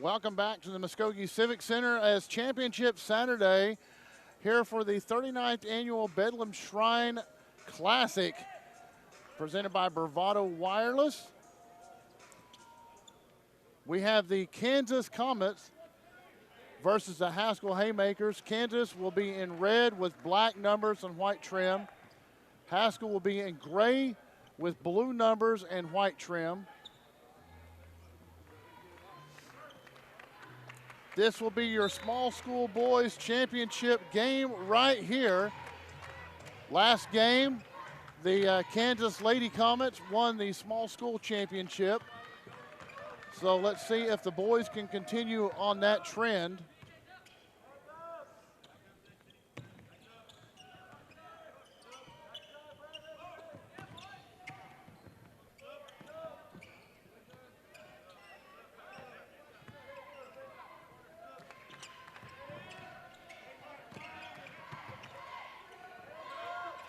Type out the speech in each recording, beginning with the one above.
Welcome back to the Muskogee Civic Center as Championship Saturday here for the 39th Annual Bedouin Shrine Classic presented by Bravado Wireless. We have the Kansas Comets versus the Haskell Haymakers. Kansas will be in red with black numbers and white trim. Haskell will be in gray with blue numbers and white trim. This will be your small school boys championship game right here. Last game, the Kansas Lady Comets won the small school championship. So let's see if the boys can continue on that trend.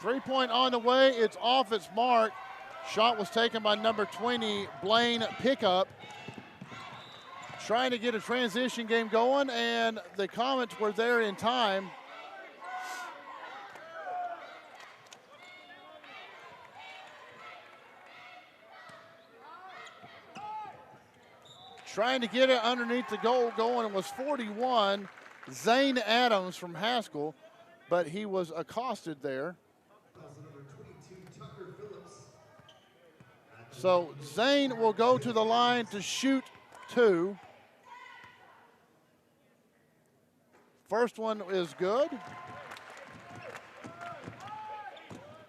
Three-point on the way, it's off its mark. Shot was taken by number 20, Blaine Pickup. Trying to get a transition game going, and the Comets were there in time. Trying to get it underneath the goal going. It was 41, Zane Adams from Haskell, but he was accosted there. So Zane will go to the line to shoot two. First one is good.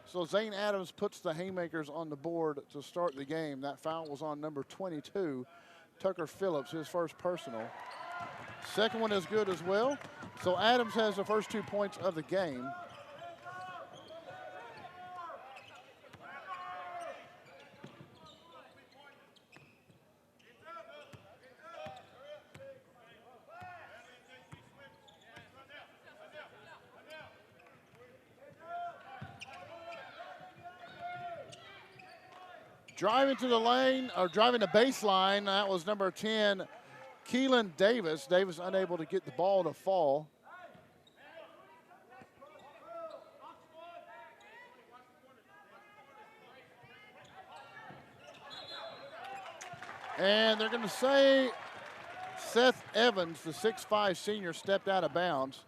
So Zane Adams puts the Haymakers on the board to start the game. That foul was on number 22, Tucker Phillips, his first personal. Second one is good as well. So Adams has the first 2 points of the game. Driving to the lane, or driving the baseline, that was number 10, Keelan Davis. Davis unable to get the ball to fall. And they're going to say Seth Evans, the 6'5" senior, stepped out of bounds.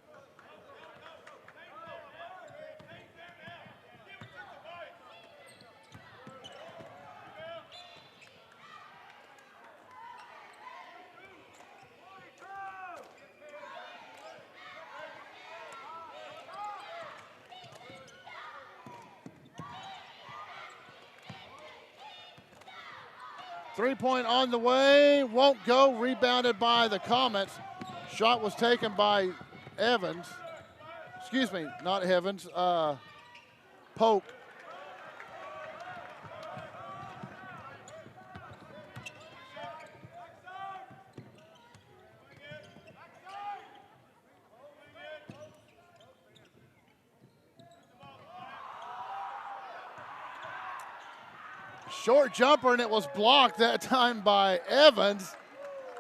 Three-point on the way, won't go, rebounded by the Comets. Shot was taken by Evans. Excuse me, not Evans, Polk. Short jumper, and it was blocked that time by Evans.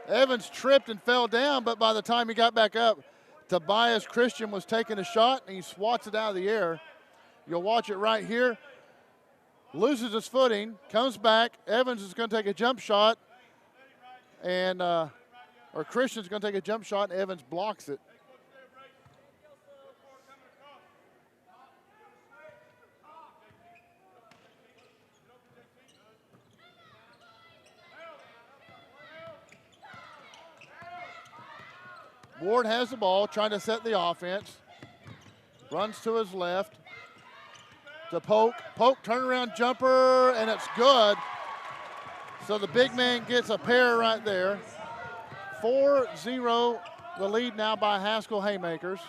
Evans tripped and fell down, but by the time he got back up, Tobias Christian was taking a shot, and he swats it out of the air. You'll watch it right here. Loses his footing, comes back. Evans is going to take a jump shot, and or Christian's going to take a jump shot, and Evans blocks it. Ward has the ball, trying to set the offense. Runs to his left. To Polk. Polk turnaround jumper, and it's good. So the big man gets a pair right there. 4-0, the lead now by Haskell Haymakers.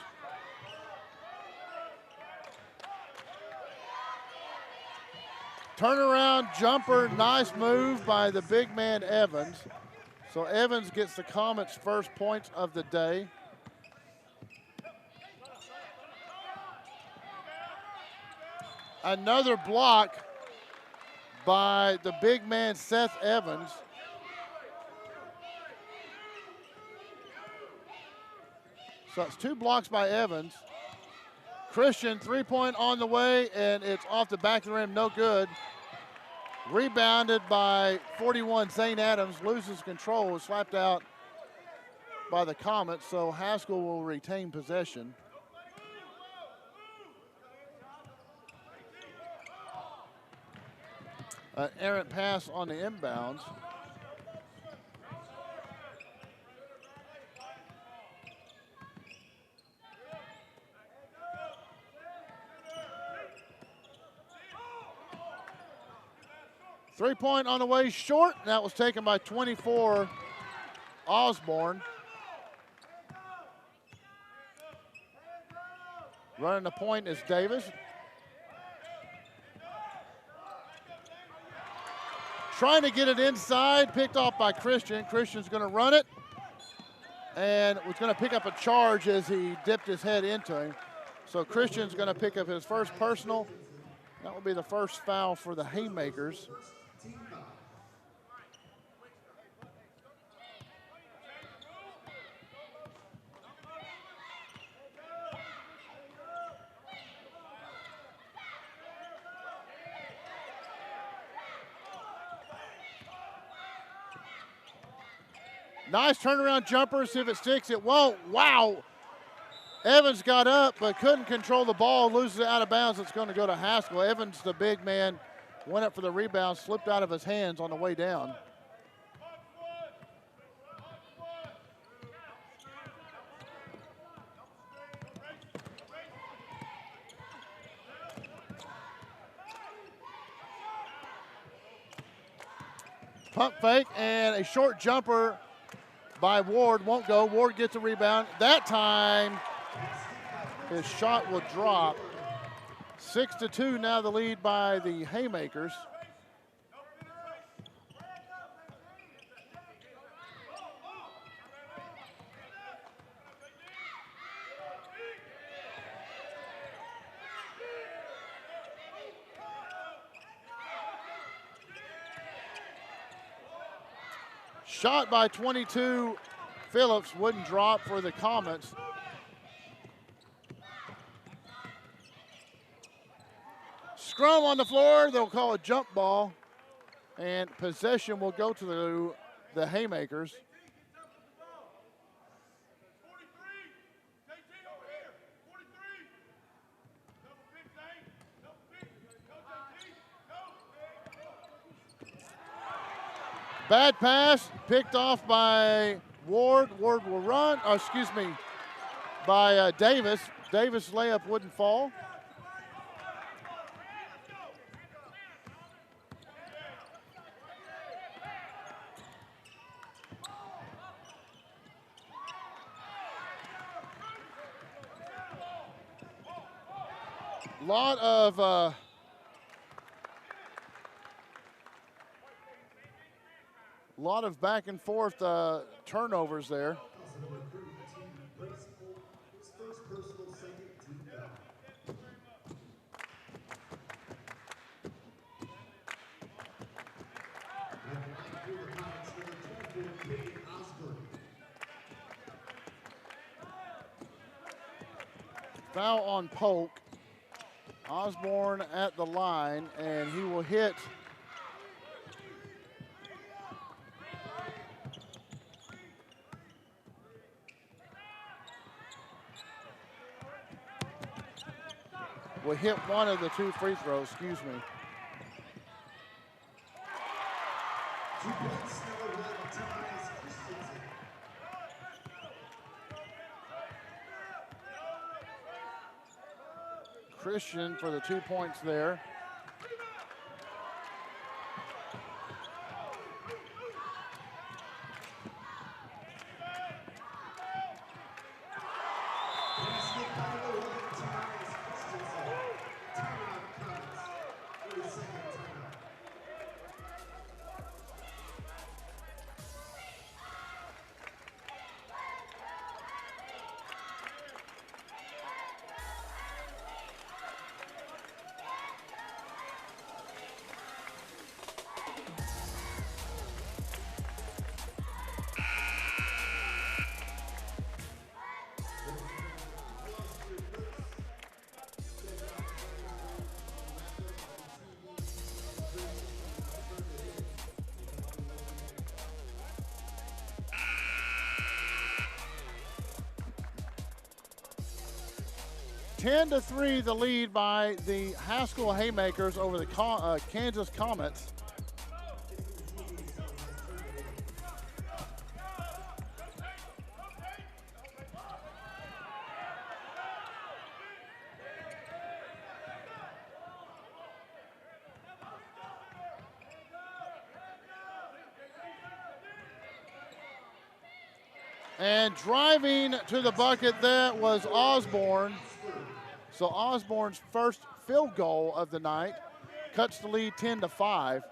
Turnaround jumper, nice move by the big man Evans. So Evans gets the Comets' first points of the day. Another block by the big man Seth Evans. So it's 2 blocks by Evans. Christian, 3-point on the way, and it's off the back of the rim, no good. Rebounded by 41, Zane Adams, loses control, slapped out by the Comets, so Haskell will retain possession. An errant pass on the inbounds. Three-point on the way, short. That was taken by 24, Osborne. Running the point is Davis. Trying to get it inside, picked off by Christian. Christian's going to run it, and was going to pick up a charge as he dipped his head into him. So Christian's going to pick up his first personal. That will be the first foul for the Haymakers. Nice turnaround jumper, see if it sticks. It won't. Wow. Evans got up but couldn't control the ball, loses it out of bounds. It's going to go to Haskell. Evans, the big man, went up for the rebound, slipped out of his hands on the way down. Pump fake and a short jumper by Ward, won't go. Ward gets a rebound. That time, his shot will drop. 6-2 now the lead by the Haymakers. Shot by 22, Phillips wouldn't drop for the Comets. Scrum on the floor, they'll call a jump ball, and possession will go to the Haymakers. Bad pass, picked off by Ward. Ward will run, by Davis. Davis' layup wouldn't fall. Lot of back and forth turnovers there. Foul on Polk. Osborne at the line, and he will hit one of the 2 free throws, excuse me. Christian for the 2 points there. 10-3 the lead by the Haskell Haymakers over the Kansas Comets. And driving to the bucket there was Osborne. So Osborne's first field goal of the night cuts the lead 10-5.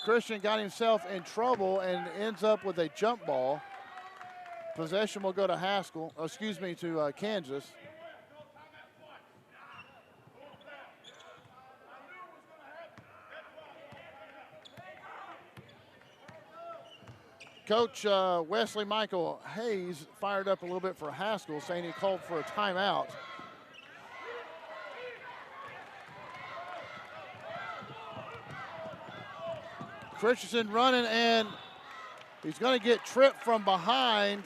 Christian got himself in trouble and ends up with a jump ball. Possession will go to Haskell, to Kansas. Coach Wesley Michael Hayes fired up a little bit for Haskell, saying he called for a timeout. Christensen running, and he's going to get tripped from behind,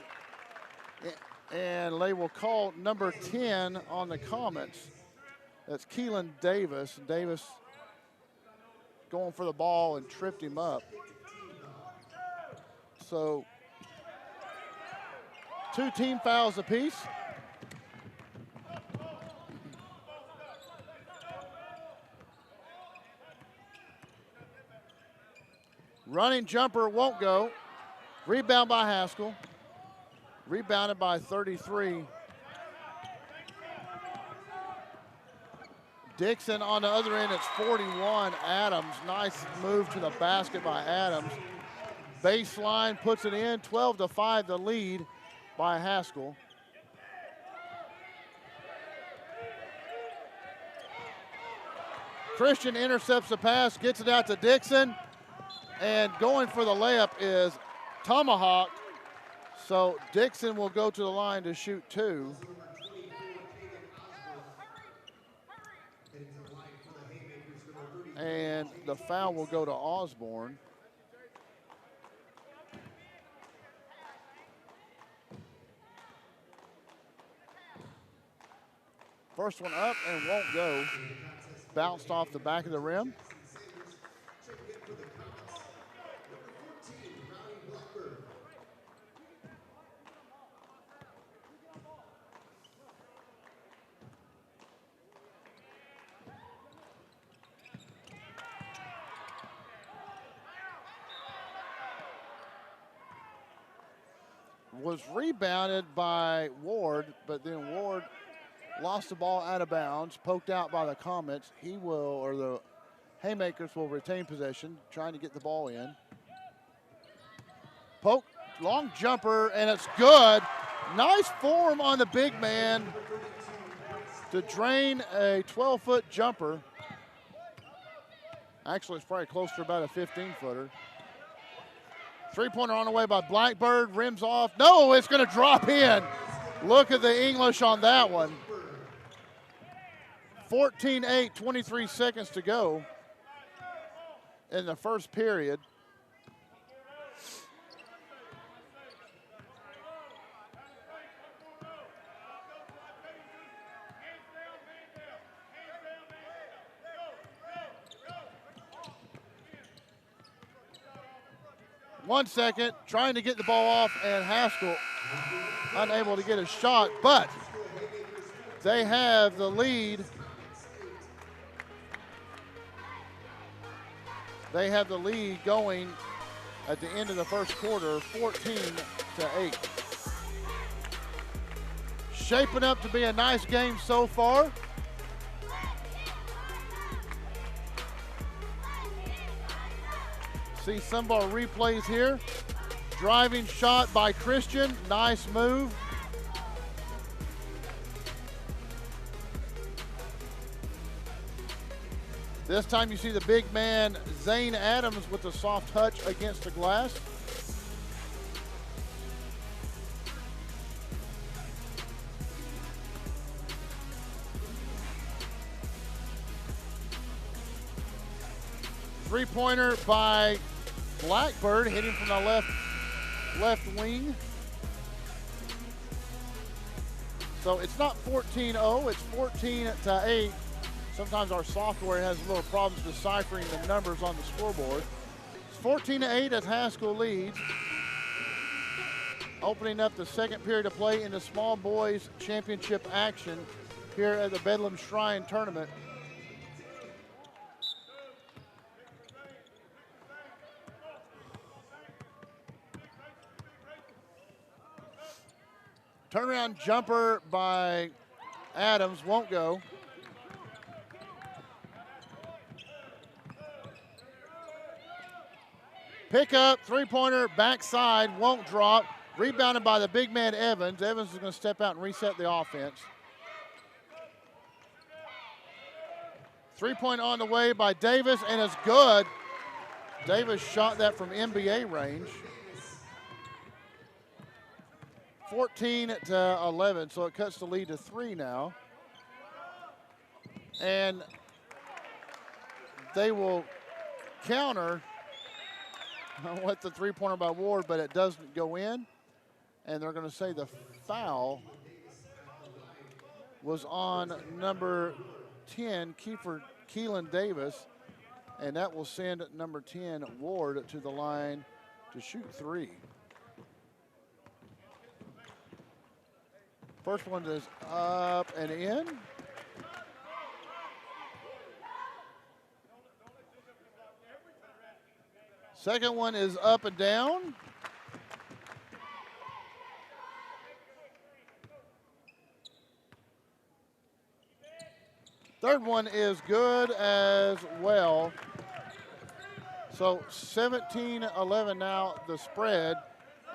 and they will call number 10 on the Comets. That's Keelan Davis. Davis going for the ball and tripped him up. So 2 team fouls apiece. Running jumper won't go. Rebound by Haskell. Rebounded by 33. Dixon on the other end, it's 41. Adams, nice move to the basket by Adams. Baseline puts it in, 12-5 the lead by Haskell. Christian intercepts the pass, gets it out to Dixon, and going for the layup is Tomahawk. So Dixon will go to the line to shoot 2. And the foul will go to Osborne. First one up and won't go. Bounced off the back of the rim. Was rebounded by Ward, but then Ward lost the ball out of bounds, poked out by the Comets. The Haymakers will retain possession, trying to get the ball in. Poke, long jumper, and it's good. Nice form on the big man to drain a 12-foot jumper. Actually, it's probably close to about a 15-footer. Three-pointer on the way by Blackbird, rims off. No, it's going to drop in. Look at the English on that one. 14-8, 23 seconds to go in the first period. One second, trying to get the ball off, and Haskell unable to get a shot, but they have the lead. They have the lead going at the end of the first quarter, 14-8. Shaping up to be a nice game so far. See some of our replays here. Driving shot by Christian, nice move. This time you see the big man, Zane Adams, with the soft touch against the glass. Three-pointer by Blackbird hitting from the left wing. So it's not 14-0, it's 14-8. Sometimes our software has a little problems deciphering the numbers on the scoreboard. It's 14-8 as Haskell leads. Opening up the second period of play in the small boys championship action here at the Bedlam Shrine Tournament. Turnaround jumper by Adams won't go. Pick up, three-pointer, backside, won't drop. Rebounded by the big man Evans. Evans is going to step out and reset the offense. Three-point on the way by Davis, and it's good. Davis shot that from NBA range. 14-11, so it cuts the lead to 3 now. And they will counter with the three-pointer by Ward, but it doesn't go in. And they're going to say the foul was on number 10, Keelan Davis, and that will send number 10, Ward, to the line to shoot 3. First one is up and in. Second one is up and down. Third one is good as well. So 17-11 now the spread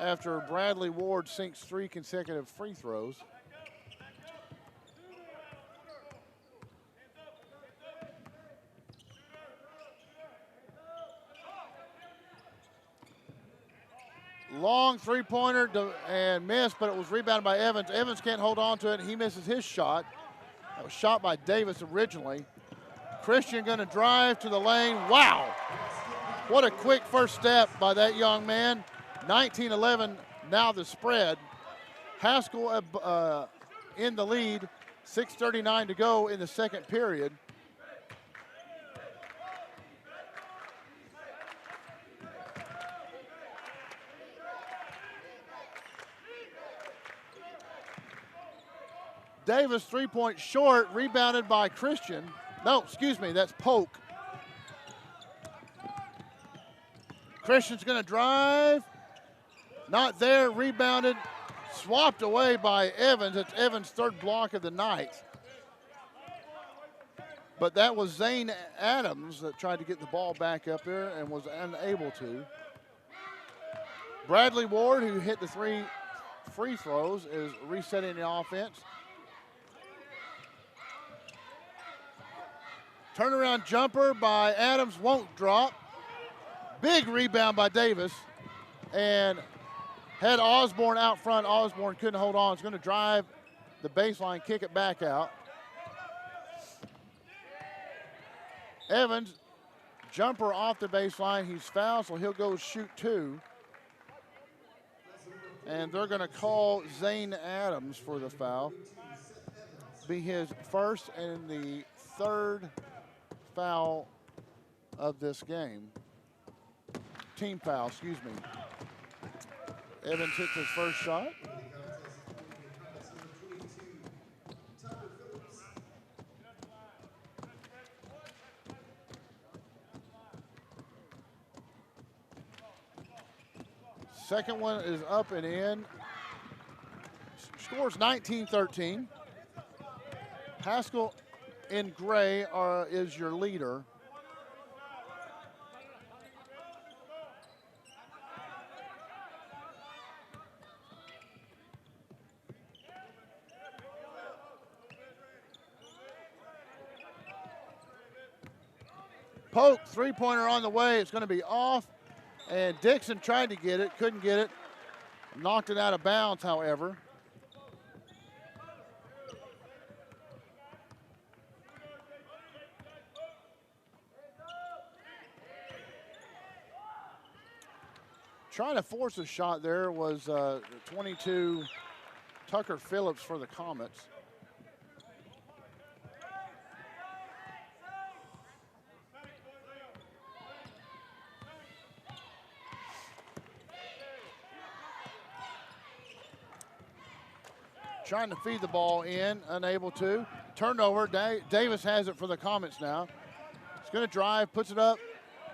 after Bradley Ward sinks 3 consecutive free throws. Long three-pointer and missed, but it was rebounded by Evans. Evans can't hold on to it. He misses his shot. That was shot by Davis originally. Christian going to drive to the lane. Wow. What a quick first step by that young man. 19-11 now the spread. Haskell in the lead. 6:39 to go in the second period. Davis, three-point short, rebounded by Christian. No, excuse me, that's Polk. Christian's going to drive. Not there, rebounded, swapped away by Evans. It's Evans' third block of the night. But that was Zane Adams that tried to get the ball back up there and was unable to. Bradley Ward, who hit the 3 free throws, is resetting the offense. Turnaround jumper by Adams won't drop. Big rebound by Davis. And had Osborne out front. Osborne couldn't hold on. He's going to drive the baseline, kick it back out. Evans, jumper off the baseline. He's fouled, so he'll go shoot 2. And they're going to call Zane Adams for the foul. Be his first and the third foul of this game. Team foul, excuse me. Evans hits his first shot. Second one is up and in. Scores 19-13. Haskell in gray is your leader. Polk, three-pointer on the way. It's going to be off. And Dixon tried to get it, couldn't get it. Knocked it out of bounds, however. Trying to force a shot there was 22 Tucker Phillips for the Comets. Trying to feed the ball in, unable to. Turnover, Davis has it for the Comets now. He's gonna drive, puts it up,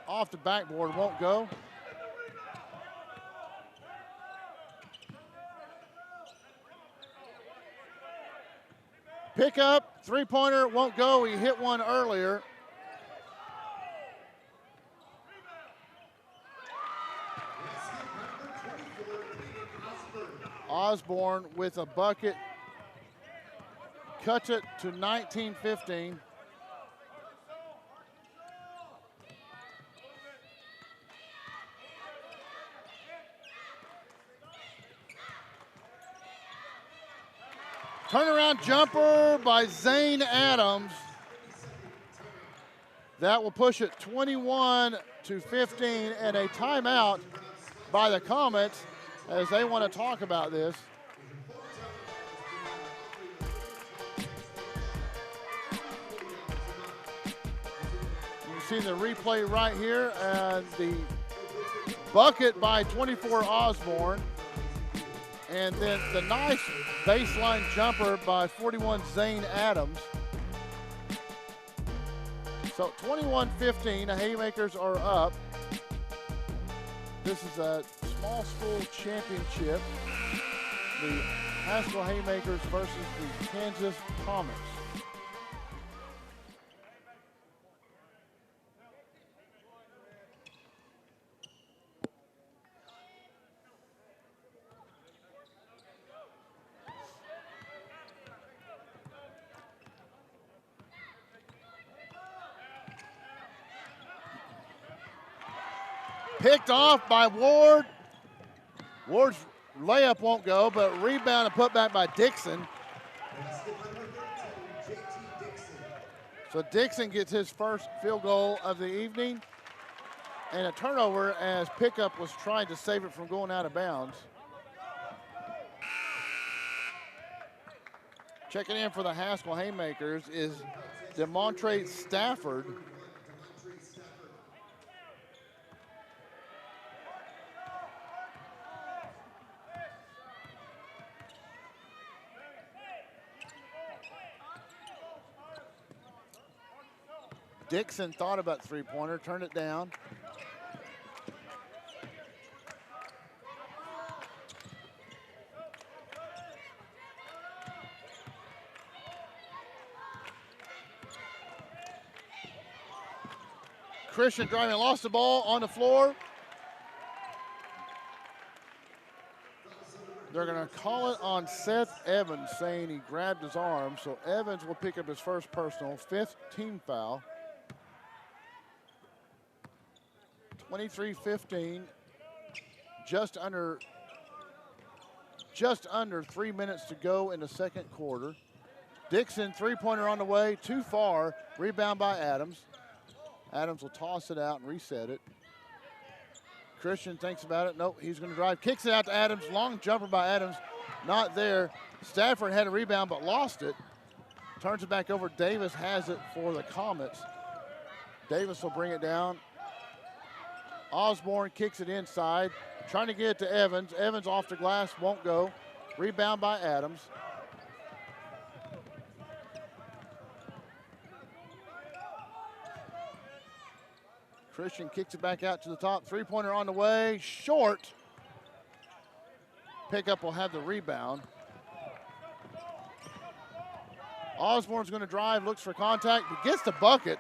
off the backboard, won't go. Pick up, three-pointer, won't go. He hit one earlier. Osborne with a bucket, cuts it to 19-15. Turnaround jumper by Zane Adams. That will push it 21-15, and a timeout by the Comets as they want to talk about this. You see the replay right here, and the bucket by 24 Osborne. And then the nice baseline jumper by 41 Zane Adams. So 21-15, the Haymakers are up. This is a small school championship. The Haskell Haymakers versus the Kansas Comets. Picked off by Ward. Ward's layup won't go, but rebound and put back by Dixon. So Dixon gets his first field goal of the evening. And a turnover as Pickup was trying to save it from going out of bounds. Checking in for the Haskell Haymakers is DeMontre Stafford. Dixon thought about three-pointer, turned it down. Christian driving, lost the ball on the floor. They're going to call it on Seth Evans, saying he grabbed his arm. So Evans will pick up his first personal, 5th team foul. 23-15, just under 3 minutes to go in the second quarter. Dixon, three-pointer on the way, too far. Rebound by Adams. Adams will toss it out and reset it. Christian thinks about it. Nope, he's going to drive. Kicks it out to Adams. Long jumper by Adams. Not there. Stafford had a rebound but lost it. Turns it back over. Davis has it for the Comets. Davis will bring it down. Osborne kicks it inside, trying to get it to Evans. Evans off the glass, won't go. Rebound by Adams. Christian kicks it back out to the top. Three-pointer on the way, short. Pickup will have the rebound. Osborne's going to drive, looks for contact, but gets the bucket.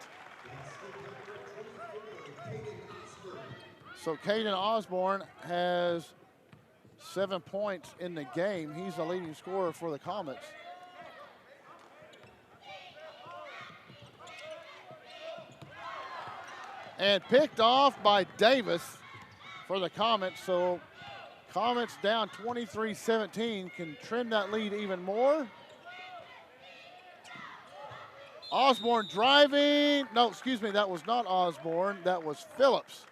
So Caden Osborne has 7 points in the game. He's the leading scorer for the Comets. And picked off by Davis for the Comets. So Comets down 23-17, can trim that lead even more. Osborne driving. No, excuse me, that was not Osborne. That was Phillips.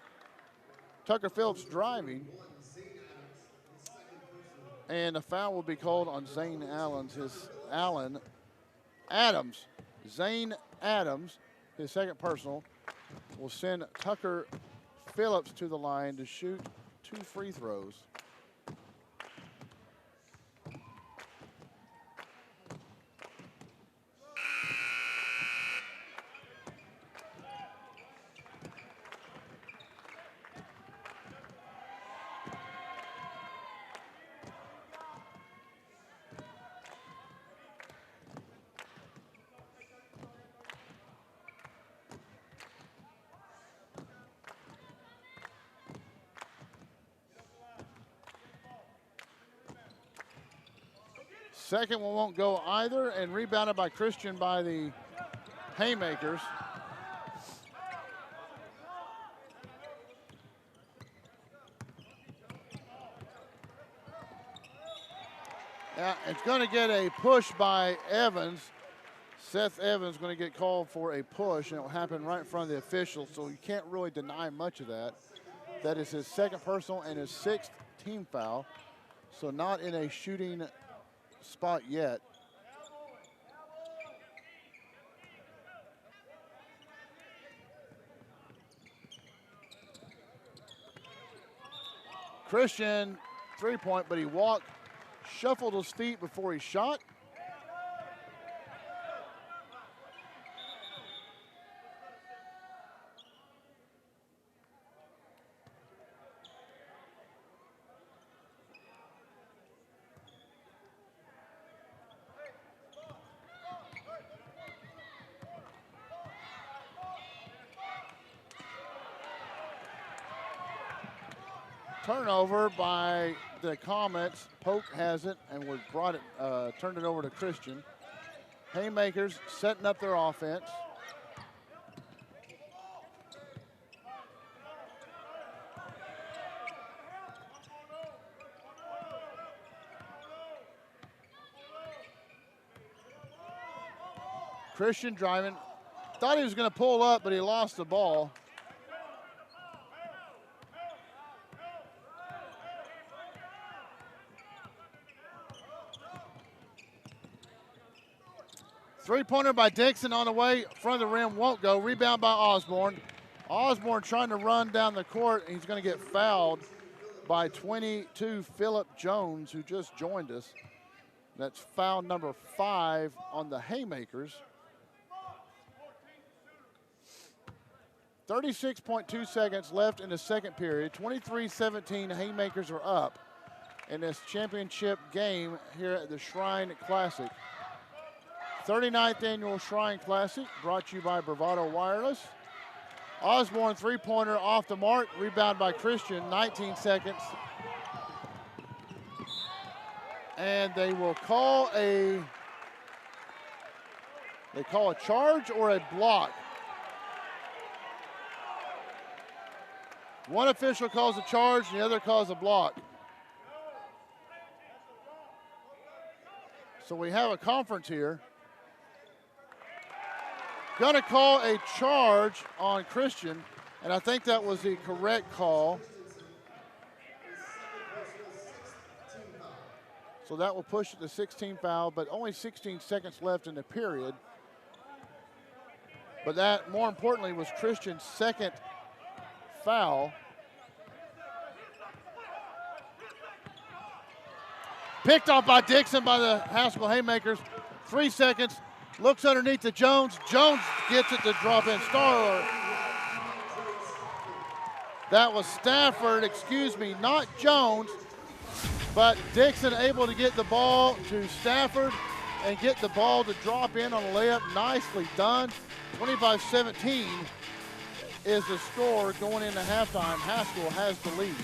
Tucker Phillips driving. And a foul will be called on Zane Adams. Zane Adams, his second personal, will send Tucker Phillips to the line to shoot 2 free throws. Second one won't go either, and rebounded by Christian by the Haymakers. Yeah, it's going to get a push by Evans. Seth Evans going to get called for a push, and it will happen right in front of the officials, so you can't really deny much of that. That is his second personal and his 6th team foul, so not in a shooting spot yet. Christian, 3-point, but he shuffled his feet before he shot. Turnover by the Comets. Polk has it and turned it over to Christian. Haymakers setting up their offense. Christian driving. Thought he was going to pull up, but he lost the ball. Three-pointer by Dixon on the way. Front of the rim won't go. Rebound by Osborne. Osborne trying to run down the court. He's going to get fouled by 22 Phillip Jones, who just joined us. That's foul number 5 on the Haymakers. 36.2 seconds left in the second period. 23-17, Haymakers are up in this championship game here at the Shrine Classic. 39th Annual Shrine Classic, brought to you by Bravado Wireless. Osborne, three-pointer off the mark, rebound by Christian, 19 seconds. And they will call a charge or a block. One official calls a charge, and the other calls a block. So we have a conference here. Going to call a charge on Christian, and I think that was the correct call. So that will push it to 16 foul, but only 16 seconds left in the period. But that, more importantly, was Christian's second foul. Picked off by Dixon by the Haskell Haymakers. 3 seconds. Looks underneath to Jones. Jones gets it to drop in. That was Stafford, not Jones. But Dixon able to get the ball to Stafford and get the ball to drop in on a layup. Nicely done. 25-17 is the score going into halftime. Haskell has the lead.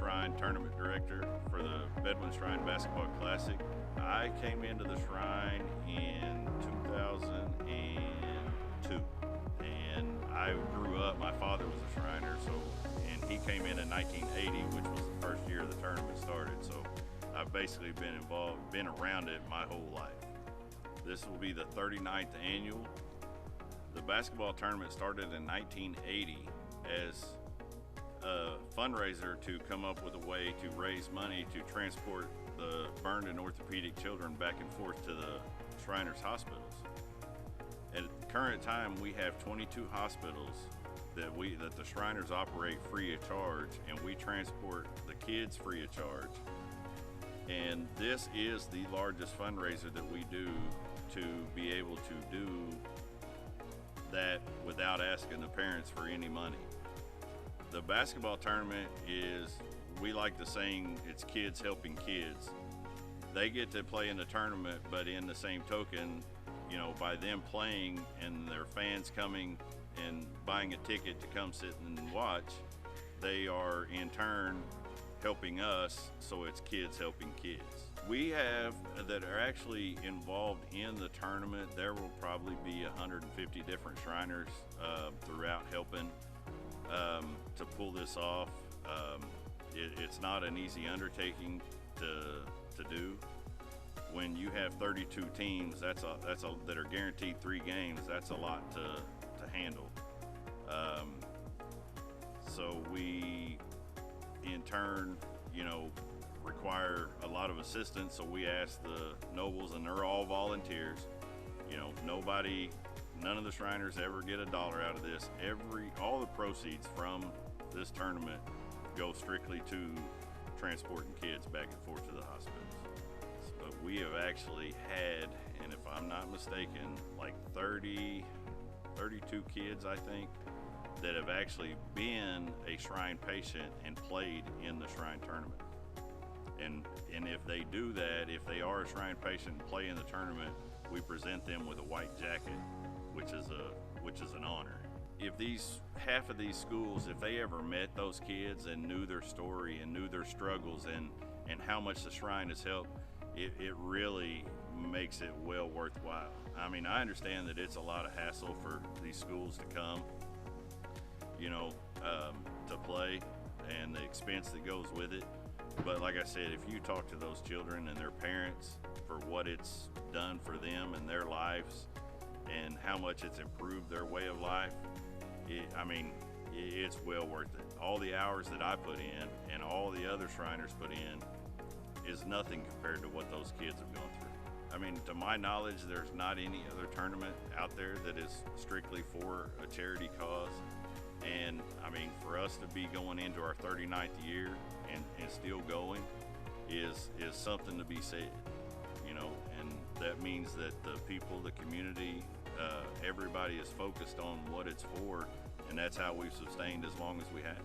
Shrine Tournament Director for the Bedouin Shrine Basketball Classic. I came into the Shrine in 2002, and I grew up, my father was a Shriner, and he came in 1980, which was the first year the tournament started, so I've basically been around it my whole life. This will be the 39th annual. The basketball tournament started in 1980 as a fundraiser to come up with a way to raise money to transport the burned and orthopedic children back and forth to the Shriners hospitals. At the current time, we have 22 hospitals that the Shriners operate free of charge, and we transport the kids free of charge. And this is the largest fundraiser that we do to be able to do that without asking the parents for any money. The basketball tournament is, we like the saying, it's kids helping kids. They get to play in the tournament, but in the same token, you know, by them playing and their fans coming and buying a ticket to come sit and watch, they are in turn helping us, so it's kids helping kids. We have that are actually involved in the tournament. There will probably be 150 different Shriners throughout helping to pull this off. It's not an easy undertaking to do. When you have 32 teams, that are guaranteed 3 games, that's a lot to handle. So we, in turn, you know, require a lot of assistance. So we ask the nobles, and they're all volunteers. You know, none of the Shriners ever get $1 out of this. All the proceeds from this tournament go strictly to transporting kids back and forth to the hospitals. But we have actually had, and if I'm not mistaken, like 32 kids, I think, that have actually been a Shrine patient and played in the Shrine tournament. And if they do that, if they are a Shrine patient and play in the tournament, we present them with a white jacket, which is an honor. If half of these schools, if they ever met those kids and knew their story and knew their struggles and how much the Shrine has helped, it really makes it well worthwhile. I mean, I understand that it's a lot of hassle for these schools to come, you know, to play, and the expense that goes with it. But like I said, if you talk to those children and their parents for what it's done for them and their lives and how much it's improved their way of life, it's well worth it. All the hours that I put in and all the other Shriners put in is nothing compared to what those kids have gone through. I mean, to my knowledge, there's not any other tournament out there that is strictly for a charity cause. And I mean, for us to be going into our 39th year and still going is something to be said, you know, and that means that the people, the community, everybody is focused on what it's for, and that's how we've sustained as long as we have.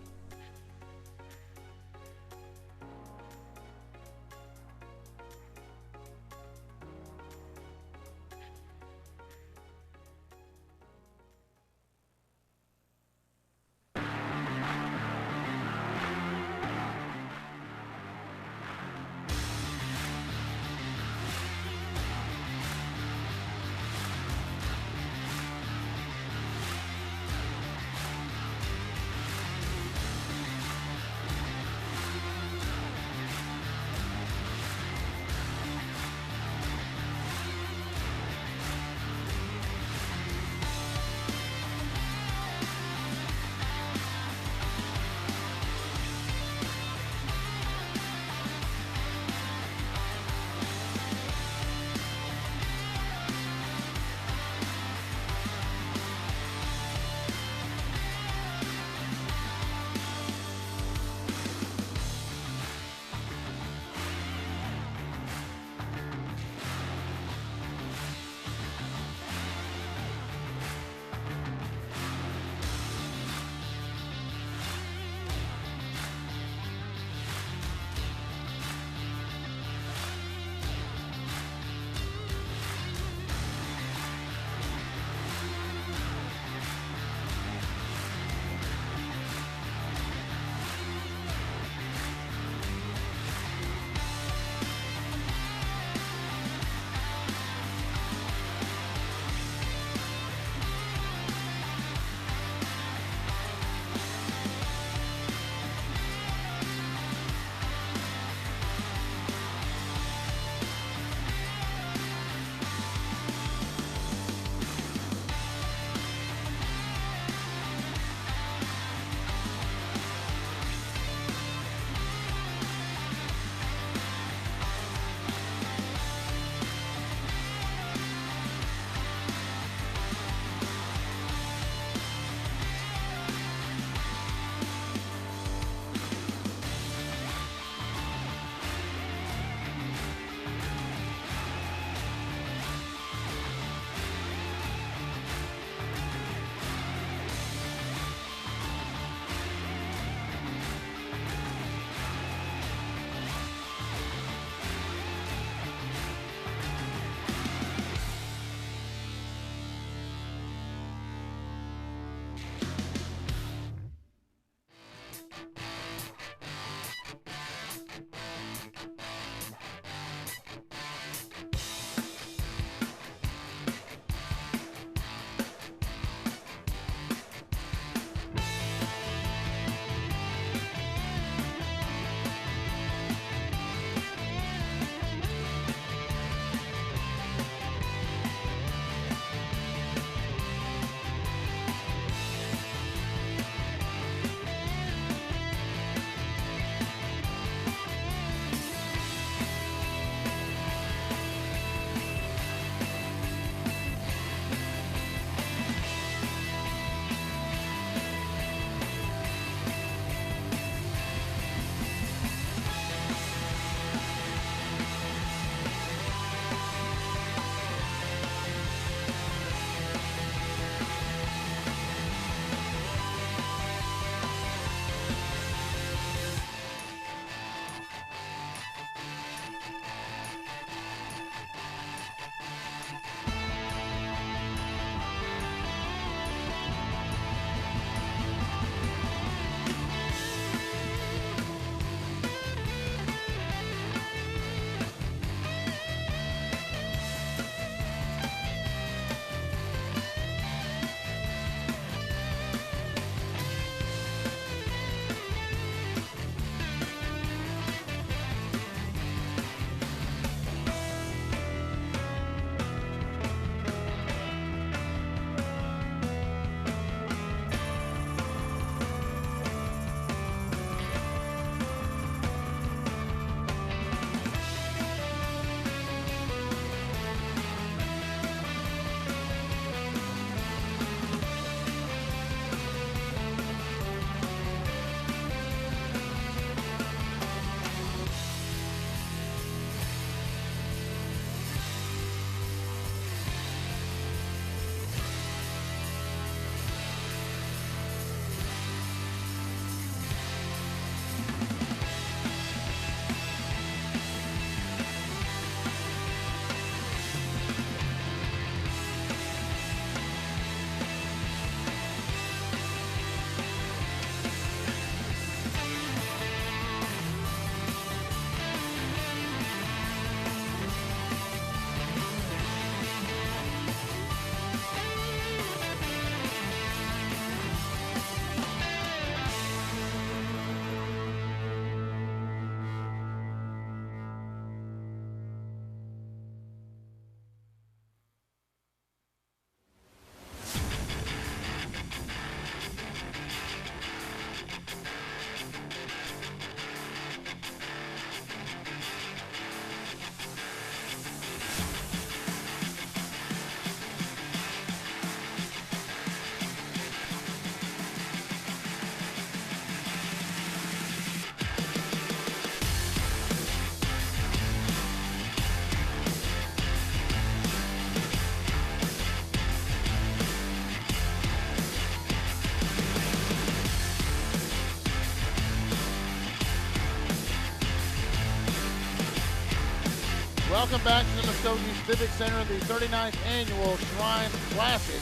Welcome back to the Muskogee Civic Center, the 39th Annual Shrine Classic.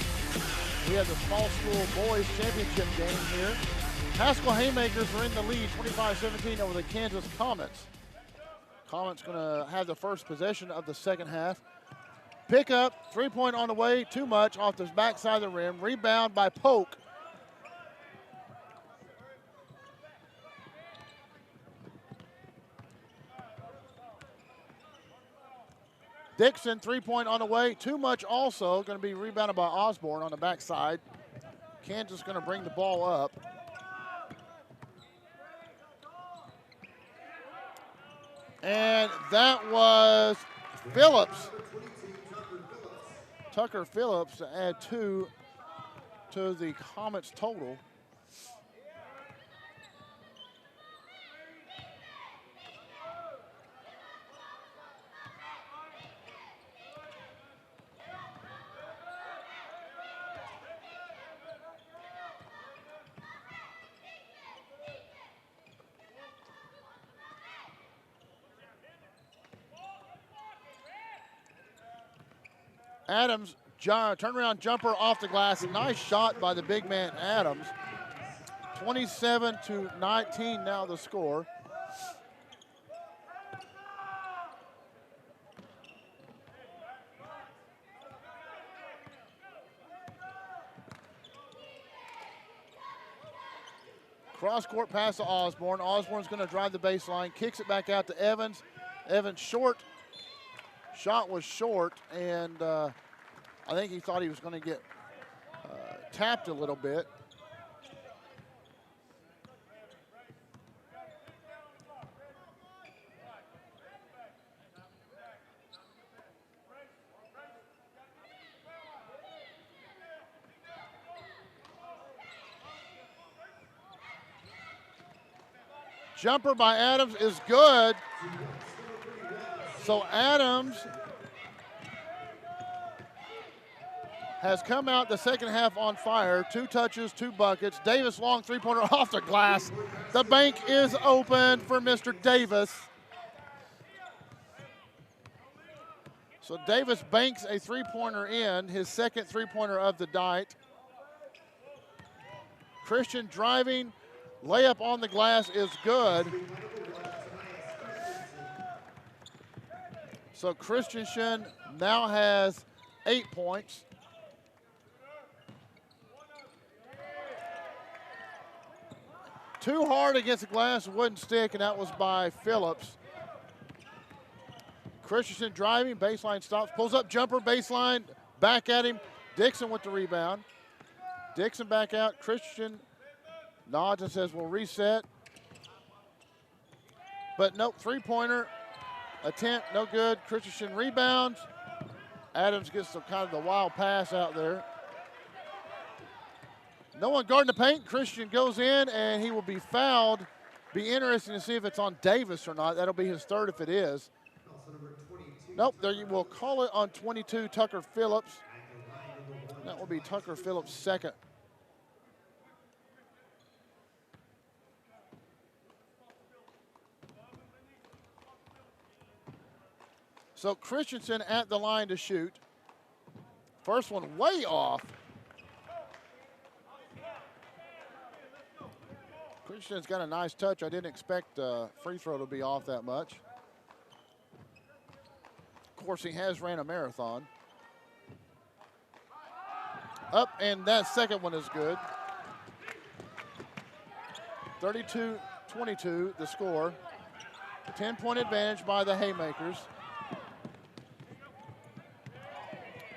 We have the small school boys championship game here. Haskell Haymakers are in the lead, 25-17 over the Kansas Comets. Comets going to have the first possession of the second half. Pick up, 3-point on the way, too much off the backside of the rim. Rebound by Polk. Dixon, 3-point on the way, too much also. Going to be rebounded by Osborne on the backside. Kansas going to bring the ball up. And that was Phillips. Tucker Phillips to add 2 to the Comets total. Adams, turnaround jumper off the glass. Nice shot by the big man Adams. 27-19 now the score. Cross-court pass to Osborne. Osborne's going to drive the baseline, kicks it back out to Evans. Evans short. Shot was short, and I think he thought he was going to get tapped a little bit. Jumper by Adams is good. So Adams has come out the second half on fire. 2 touches, 2 buckets. Davis long 3-pointer off the glass. The bank is open for Mr. Davis. So Davis banks a 3-pointer in, his second 3-pointer of the night. Christian driving, layup on the glass is good. So Christensen now has 8 points. Too hard against the glass, wouldn't stick, and that was by Phillips. Christensen driving, baseline stops, pulls up jumper, baseline, back at him. Dixon with the rebound. Dixon back out, Christensen nods and says we'll reset. But nope, 3-pointer. Attempt, no good. Christensen rebounds. Adams gets some kind of the wild pass out there. No one guarding the paint. Christian goes in, and he will be fouled. Be interesting to see if it's on Davis or not. That'll be his third if it is. Nope, there you will call it on 22, Tucker Phillips. That will be Tucker Phillips' second. So Christensen at the line to shoot. First one way off. Christensen's got a nice touch. I didn't expect free throw to be off that much. Of course, he has ran a marathon. Up, and that second one is good. 32-22, the score. 10-point advantage by the Haymakers.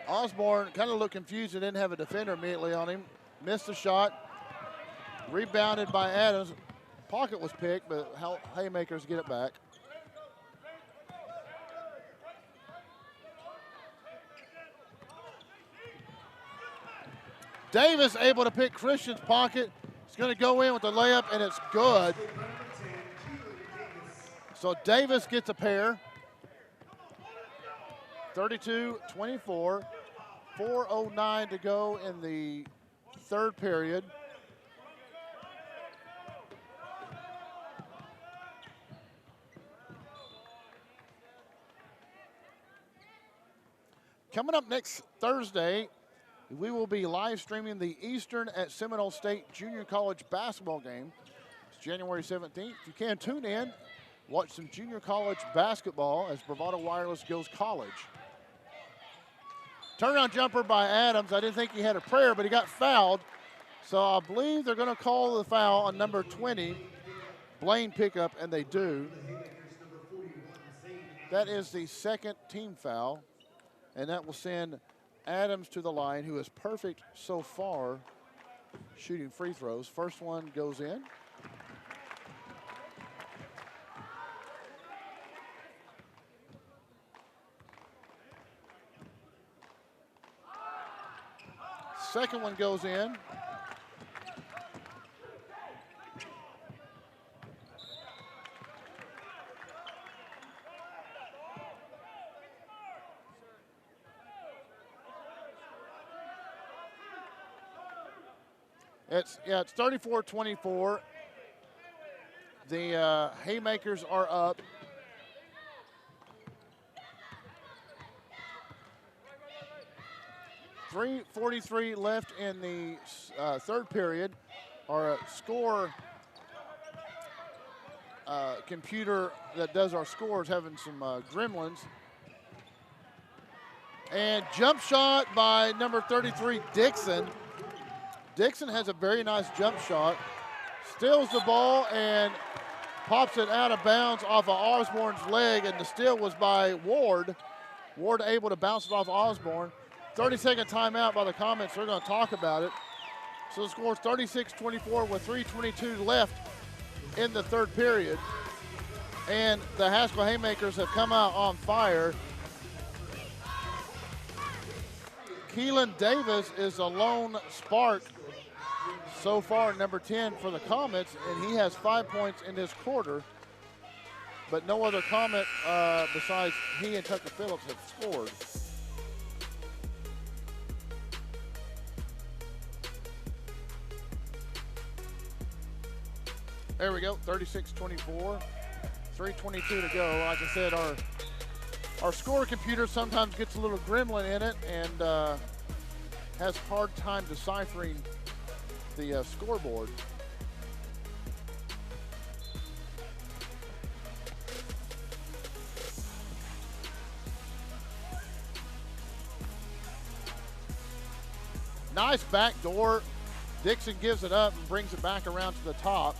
Osborne kind of looked confused and didn't have a defender immediately on him. Missed the shot. Rebounded by Adams. Pocket was picked, but Haymakers get it back. Davis able to pick Christian's pocket. He's going to go in with the layup, and it's good. So Davis gets a pair. 32-24. 4:09 to go in the third period. coming up next Thursday, we will be live streaming the Eastern at Seminole State Junior College basketball game. It's January 17th. If you can, tune in, watch some junior college basketball as Bravado Wireless goes college. Turnaround jumper by Adams. I didn't think he had a prayer, but he got fouled. So I believe they're going to call the foul on number 20, Blaine Pickup, and they do. That is the second team foul, and that will send Adams to the line, who is perfect so far shooting free throws. First one goes in. Second one goes in. It's 34-24. The Haymakers are up. .343 left in the third period. Our score computer that does our scores having some gremlins. And jump shot by number 33, Dixon. Dixon has a very nice jump shot, steals the ball and pops it out of bounds off of Osborne's leg, and the steal was by Ward. Ward able to bounce it off Osborne. 30-second timeout by the Comets. They're going to talk about it. So the score is 36-24 with 3:22 left in the third period. And the Haskell Haymakers have come out on fire. Keelan Davis is a lone spark so far, number 10 for the Comets, and he has 5 points in this quarter. But no other Comet besides he and Tucker Phillips have scored. There we go, 36-24, 3:22 to go. Like I said, our score computer sometimes gets a little gremlin in it and has a hard time deciphering the scoreboard. Nice backdoor. Dixon gives it up and brings it back around to the top.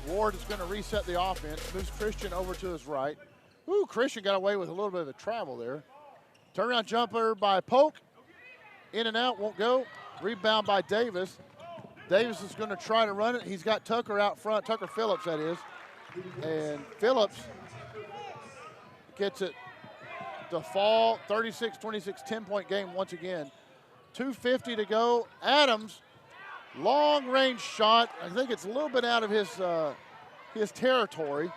Ward is going to reset the offense. Moves Christian over to his right. Ooh, Christian got away with a little bit of a travel there. Turnaround jumper by Polk. In and out, won't go. Rebound by Davis. Davis is going to try to run it. He's got Tucker out front, Tucker Phillips that is. And Phillips gets it to fall. 36-26, 10-point game once again. 2:50 to go. Adams, long range shot. I think it's a little bit out of his territory.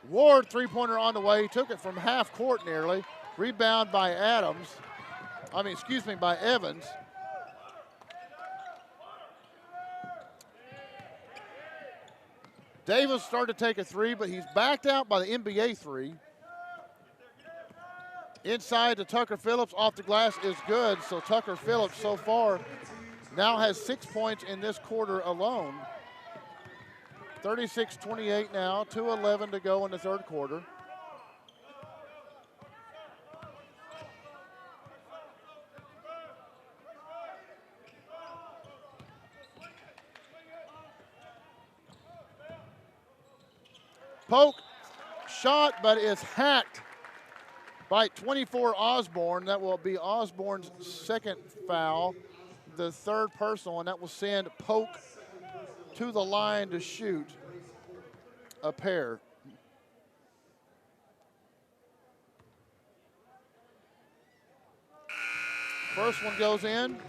Ward, three-pointer on the way. He took it from half court nearly. Rebound by by Evans. Davis started to take a three, but he's backed out by the NBA three. Inside to Tucker Phillips, off the glass is good. So Tucker Phillips so far now has 6 points in this quarter alone. 36-28 now, 2:11 to go in the third quarter. Polk shot, but it's hacked by 24 Osborne. That will be Osborne's second foul, the third personal, and that will send Polk to the line to shoot a pair. First one goes in.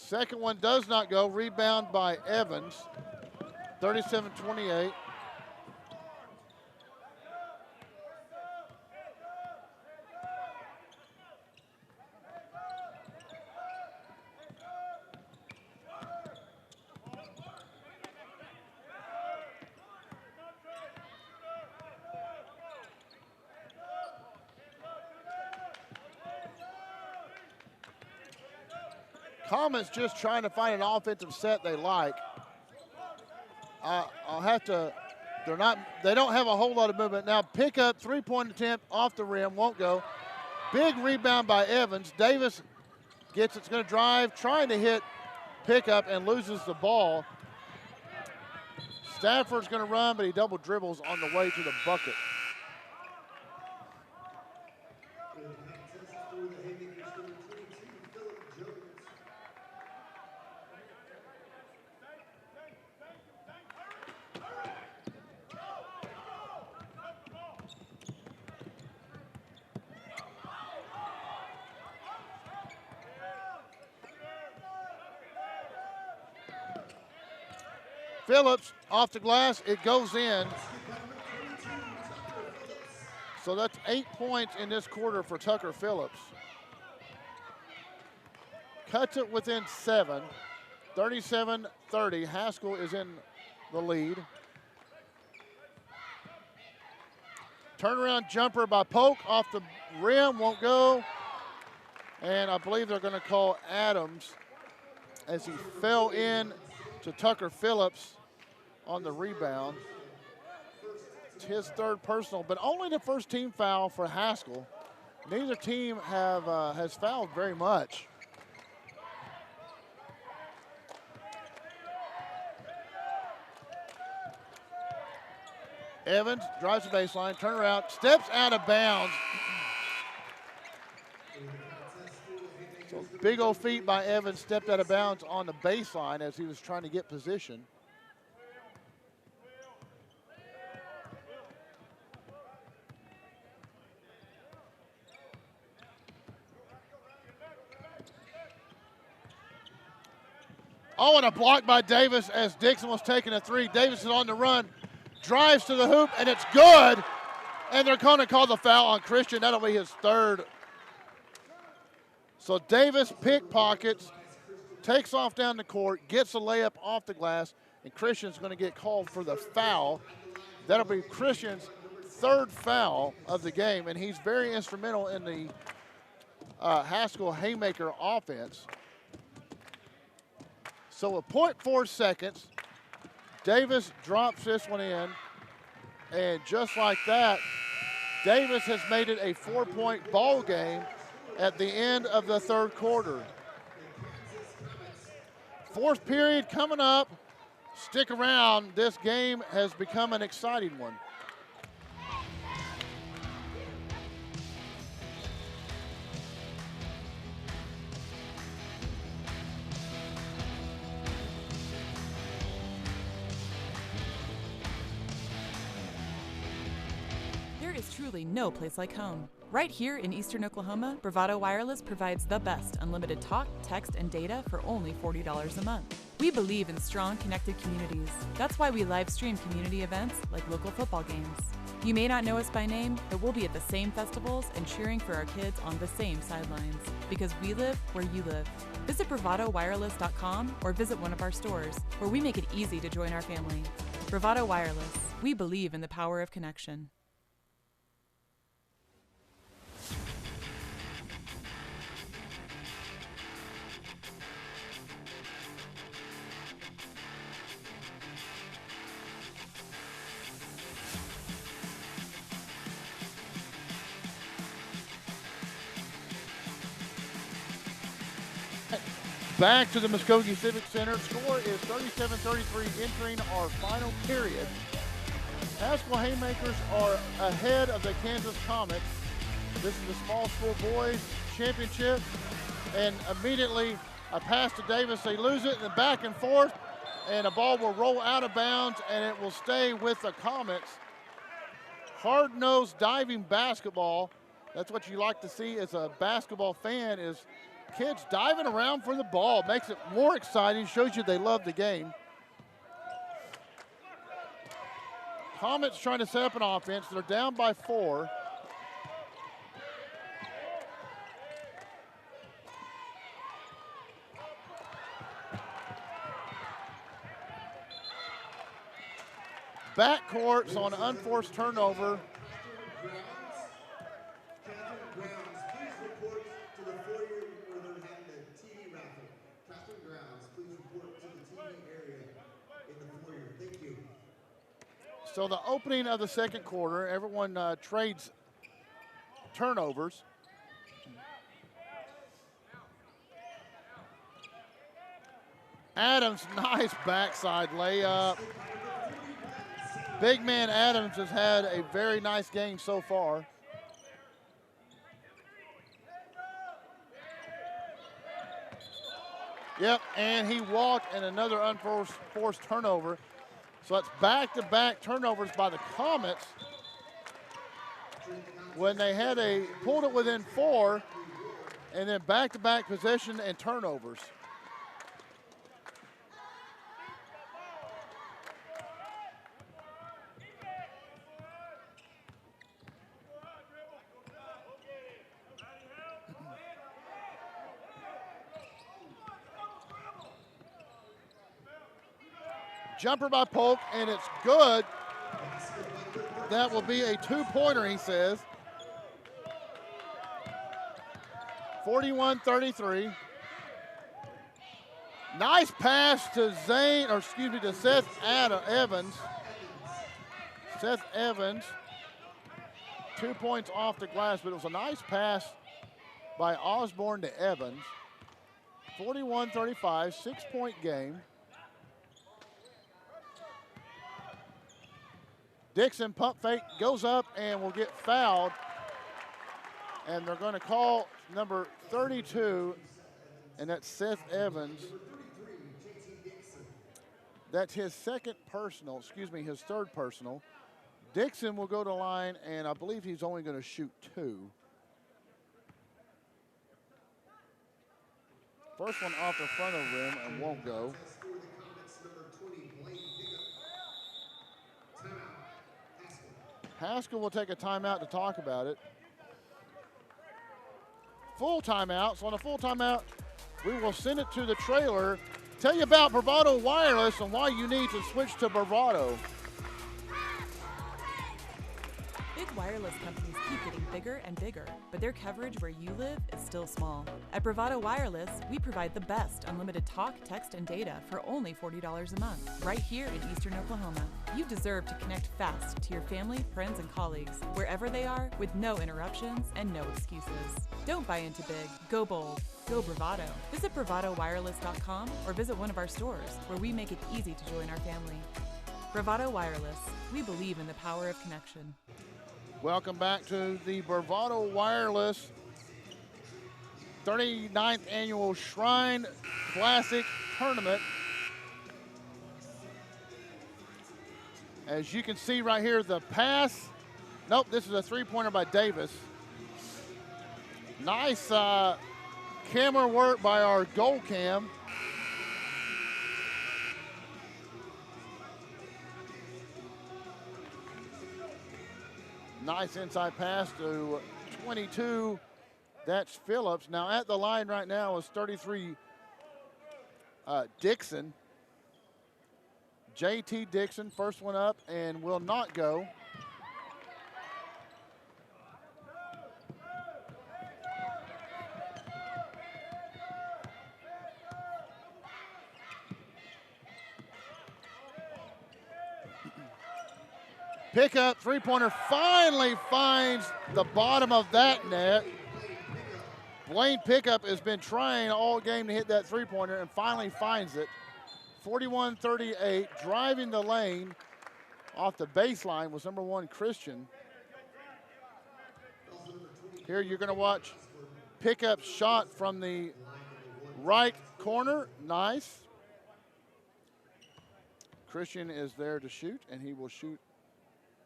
Second one does not go. Rebound by Evans. 37-28. Comets just trying to find an offensive set they like. I'll have to, they don't have a whole lot of movement. Now pick up, three-point attempt off the rim, won't go. Big rebound by Evans. Davis gets it's going to drive, trying to hit pickup and loses the ball. Stafford's going to run, but he double dribbles on the way to the bucket. Phillips off the glass, it goes in. So that's 8 points in this quarter for Tucker Phillips. Cuts it within 7, 37-30. Haskell is in the lead. Turnaround jumper by Polk off the rim, won't go. And I believe they're gonna call Adams as he fell in to Tucker Phillips on the rebound. It's his third personal, but only the first team foul for Haskell. Neither team has fouled very much. Evans drives the baseline, turn around, steps out of bounds. So big old feet by Evans, stepped out of bounds on the baseline as he was trying to get position. Oh, and a block by Davis as Dixon was taking a three. Davis is on the run, drives to the hoop, and it's good. And they're going to call the foul on Christian. That'll be his third. So Davis pickpockets, takes off down the court, gets a layup off the glass, and Christian's going to get called for the foul. That'll be Christian's third foul of the game, and he's very instrumental in the Haskell Haymaker offense. So with 0.4 seconds, Davis drops this one in, and just like that, Davis has made it a 4-point ball game at the end of the third quarter. Fourth period coming up. Stick around. This game has become an exciting one. There is truly no place like home. Right here in Eastern Oklahoma, Bravado Wireless provides the best unlimited talk, text, and data for only $40 a month. We believe in strong, connected communities. That's why we live stream community events like local football games. You may not know us by name, but we'll be at the same festivals and cheering for our kids on the same sidelines. Because we live where you live. Visit BravadoWireless.com or visit one of our stores, where we make it easy to join our family. Bravado Wireless. We believe in the power of connection. Back to the Muskogee Civic Center. Score is 37-33 entering our final period. Haskell Haymakers are ahead of the Kansas Comets. This is the small school boys championship. And immediately a pass to Davis. They lose it, and then back and forth. And a ball will roll out of bounds, and it will stay with the Comets. Hard-nosed diving basketball. That's what you like to see as a basketball fan, is kids diving around for the ball. Makes it more exciting, shows you they love the game. Comets trying to set up an offense. They're down by 4. Backcourts on an unforced turnover. So the opening of the second quarter, everyone trades turnovers. Adams, nice backside layup. Big man Adams has had a very nice game so far. Yep, and he walked and another unforced turnover. So it's back-to-back turnovers by the Comets when they had pulled it within 4, and then back-to-back possession and turnovers. Jumper by Polk, and it's good. That will be a 2-pointer, he says. 41-33. Nice pass to Seth Evans. Seth Evans, 2 points off the glass, but it was a nice pass by Osborne to Evans. 41-35, 6-point game. Dixon pump fake, goes up and will get fouled. And they're going to call number 32, and that's Seth Evans. That's his third personal. Dixon will go to line, and I believe he's only going to shoot 2. First one off the front of the rim and won't go. Haskell will take a timeout to talk about it. Full timeout. So on a full timeout, we will send it to the trailer. Tell you about Bravado Wireless and why you need to switch to Bravado. Big wireless companies keep getting bigger and bigger, but their coverage where you live is still small. At Bravado Wireless, we provide the best unlimited talk, text, and data for only $40 a month, right here in Eastern Oklahoma. You deserve to connect fast to your family, friends, and colleagues, wherever they are, with no interruptions and no excuses. Don't buy into big. Go bold. Go Bravado. Visit bravadowireless.com or visit one of our stores, where we make it easy to join our family. Bravado Wireless. We believe in the power of connection. Welcome back to the Bravado Wireless 39th Annual Shrine Classic Tournament. As you can see right here, the pass. Nope, this is a 3-pointer by Davis. Nice camera work by our goal cam. Nice inside pass to 22. That's Phillips. Now at the line right now is 33 Dixon. JT Dixon, first one up and will not go. Pickup, 3-pointer, finally finds the bottom of that net. Blaine Pickup has been trying all game to hit that 3-pointer and finally finds it. 41-38, driving the lane off the baseline was number 1, Christian. Here you're gonna watch Pickup's shot from the right corner, nice. Christian is there to shoot, and he will shoot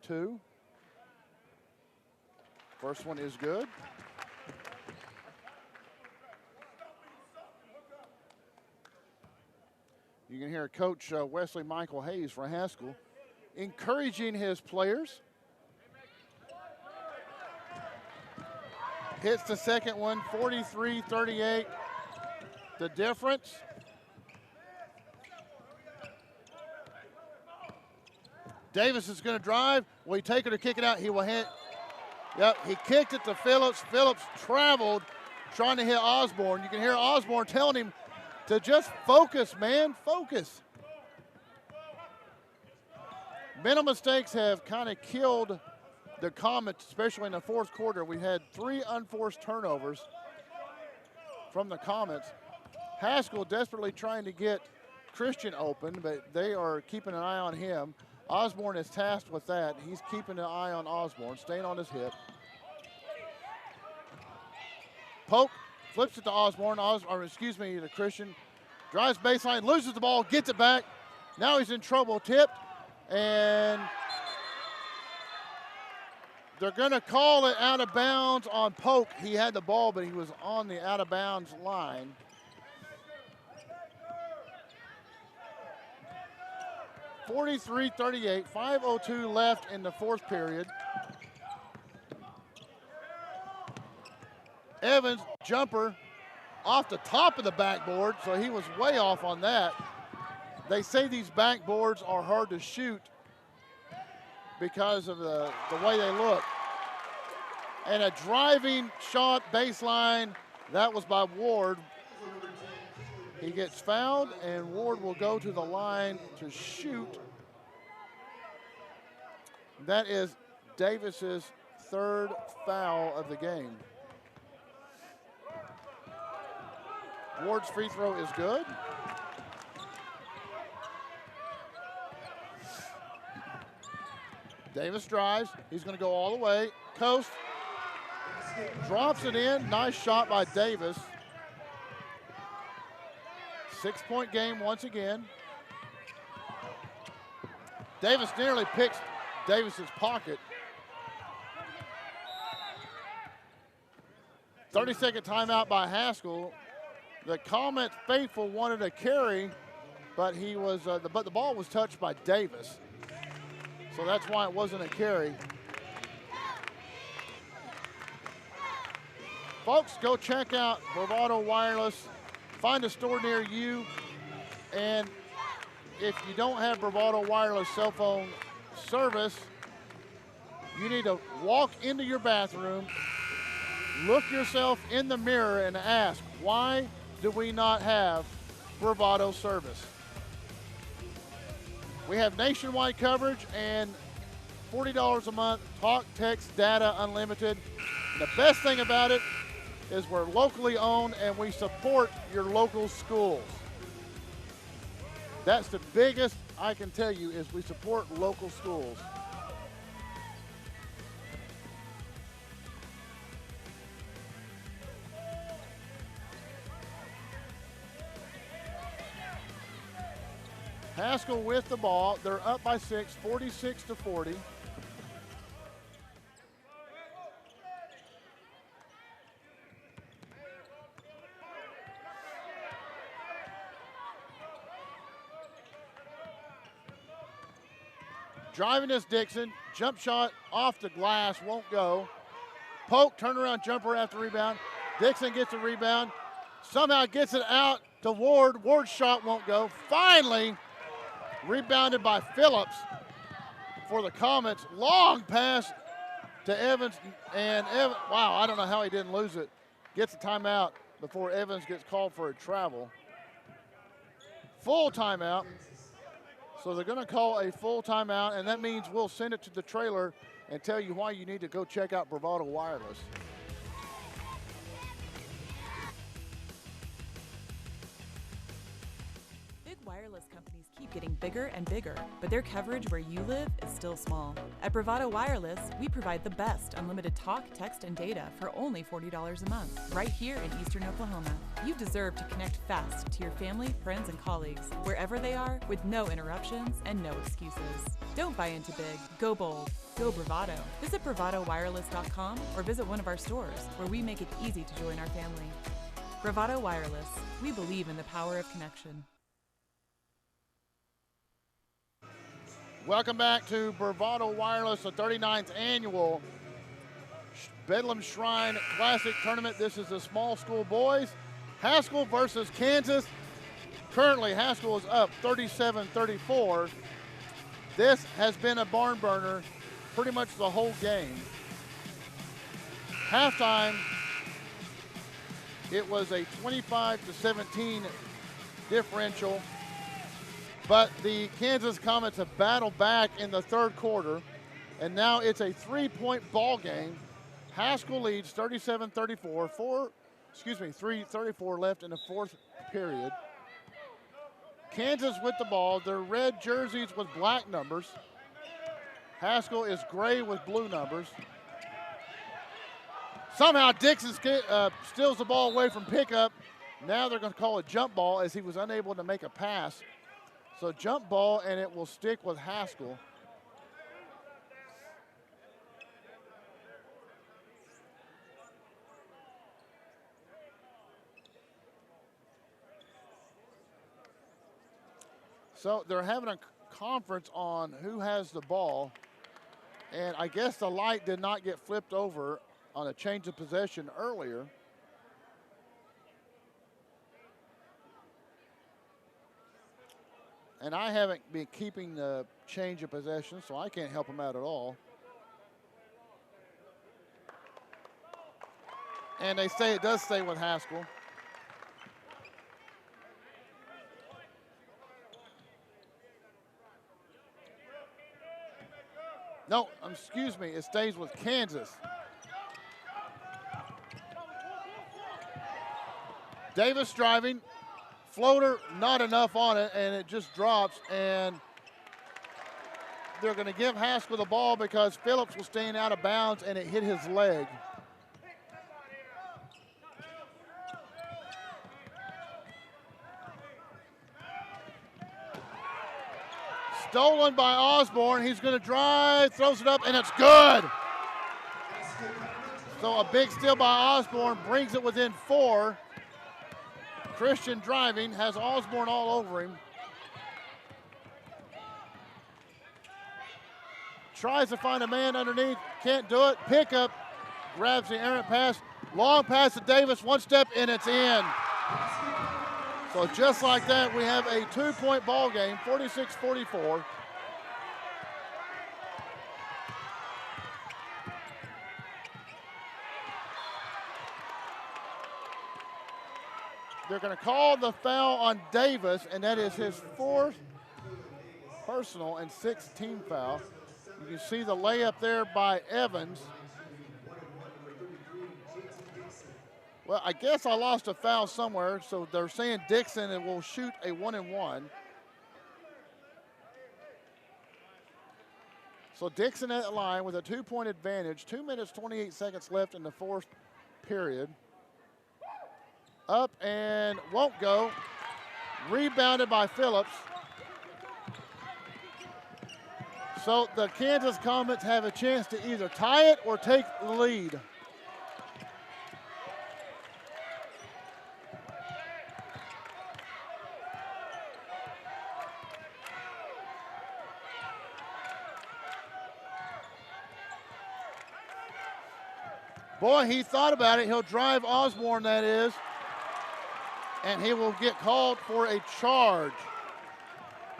2. First one is good. You can hear Coach Wesley Michael Hayes for Haskell encouraging his players. Hits the second one, 43-38, the difference. Davis is going to drive. Will he take it or kick it out? He will hit. Yep, he kicked it to Phillips. Phillips traveled trying to hit Osborne. You can hear Osborne telling him to just focus, man, focus. Mental mistakes have kind of killed the Comets, especially in the fourth quarter. We had 3 unforced turnovers from the Comets. Haskell desperately trying to get Christian open, but they are keeping an eye on him. Osborne is tasked with that. He's keeping an eye on Osborne, staying on his hip. Poke, flips it to Osborne, to Christian. Drives baseline, loses the ball, gets it back. Now he's in trouble, tipped, and they're gonna call it out of bounds on Poke. He had the ball, but he was on the out of bounds line. (43-38), 5:02 left in the fourth period. Evans, jumper off the top of the backboard, so he was way off on that. They say these backboards are hard to shoot because of the way they look. And a driving shot baseline, that was by Ward. He gets fouled, and Ward will go to the line to shoot. That is Davis's 3rd foul of the game. Ward's free throw is good. Davis drives. He's going to go all the way. Coast. Drops it in. Nice shot by Davis. 6-point game once again. Davis nearly picks Davis's pocket. 30-second timeout by Haskell. The Comet faithful wanted a carry, but he was but the ball was touched by Davis. So that's why it wasn't a carry. Folks, go check out Bravado Wireless. Find a store near you. And if you don't have Bravado Wireless cell phone service, you need to walk into your bathroom, look yourself in the mirror and ask, why do we not have Bravado service? We have nationwide coverage and $40 a month, talk, text, data, unlimited. And the best thing about it is we're locally owned and we support your local schools. That's the biggest I can tell you is we support local schools. Haskell with the ball. They're up by 6, 46-40. Driving is Dixon. Jump shot off the glass, won't go. Poke, turnaround jumper after rebound. Dixon gets a rebound. Somehow gets it out to Ward. Ward's shot won't go. Finally, rebounded by Phillips for the Comets. Long pass to Evans. And wow, I don't know how he didn't lose it. Gets a timeout before Evans gets called for a travel. Full timeout. So they're going to call a full timeout, and that means we'll send it to the trailer and tell you why you need to go check out Bravado Wireless. Big wireless companies keep getting bigger and bigger, but their coverage where you live is still small. At Bravado Wireless, we provide the best unlimited talk, text, and data for only $40 a month, right here in Eastern Oklahoma. You deserve to connect fast to your family, friends, and colleagues, wherever they are, with no interruptions and no excuses. Don't buy into big. Go bold. Go Bravado. Visit bravadowireless.com or visit one of our stores, where we make it easy to join our family. Bravado Wireless. We believe in the power of connection. Welcome back to Bravado Wireless, the 39th annual Bedlam Shrine Classic Tournament. This is the small school boys. Haskell versus Kansas. Currently, Haskell is up 37-34. This has been a barn burner pretty much the whole game. Halftime, it was a 25-17 differential. But the Kansas Comets have battled back in the third quarter, and now it's a 3-point ball game. Haskell leads 37-34, 3:34 left in the fourth period. Kansas with the ball, their red jerseys with black numbers. Haskell is gray with blue numbers. Somehow Dixon steals the ball away from pickup. Now they're going to call a jump ball as he was unable to make a pass. So jump ball, and it will stick with Haskell. So they're having a conference on who has the ball. And I guess the light did not get flipped over on a change of possession earlier. And I haven't been keeping the change of possession, so I can't help him out at all. And they say it does stay with Haskell. No, excuse me, it stays with Kansas. Davis driving, floater, not enough on it, and it just drops, and they're gonna give Haskell the ball because Phillips was staying out of bounds and it hit his leg. Stolen by Osborne. He's going to drive, throws it up, and it's good. So a big steal by Osborne brings it within 4. Christian driving, has Osborne all over him. Tries to find a man underneath, can't do it. Pickup, grabs the errant pass. Long pass to Davis, one step, and it's in. So just like that, we have a 2-point ball game, 46-44. They're going to call the foul on Davis, and that is his 4th personal and 6th team foul. You can see the layup there by Evans. Well, I guess I lost a foul somewhere, so they're saying Dixon will shoot a 1-and-1. So Dixon at the line with a 2-point advantage. 2 minutes, 28 seconds left in the fourth period. Up and won't go. Rebounded by Phillips. So the Kansas Comets have a chance to either tie it or take the lead. Boy, he thought about it. He'll drive Osborne, that is, and he will get called for a charge.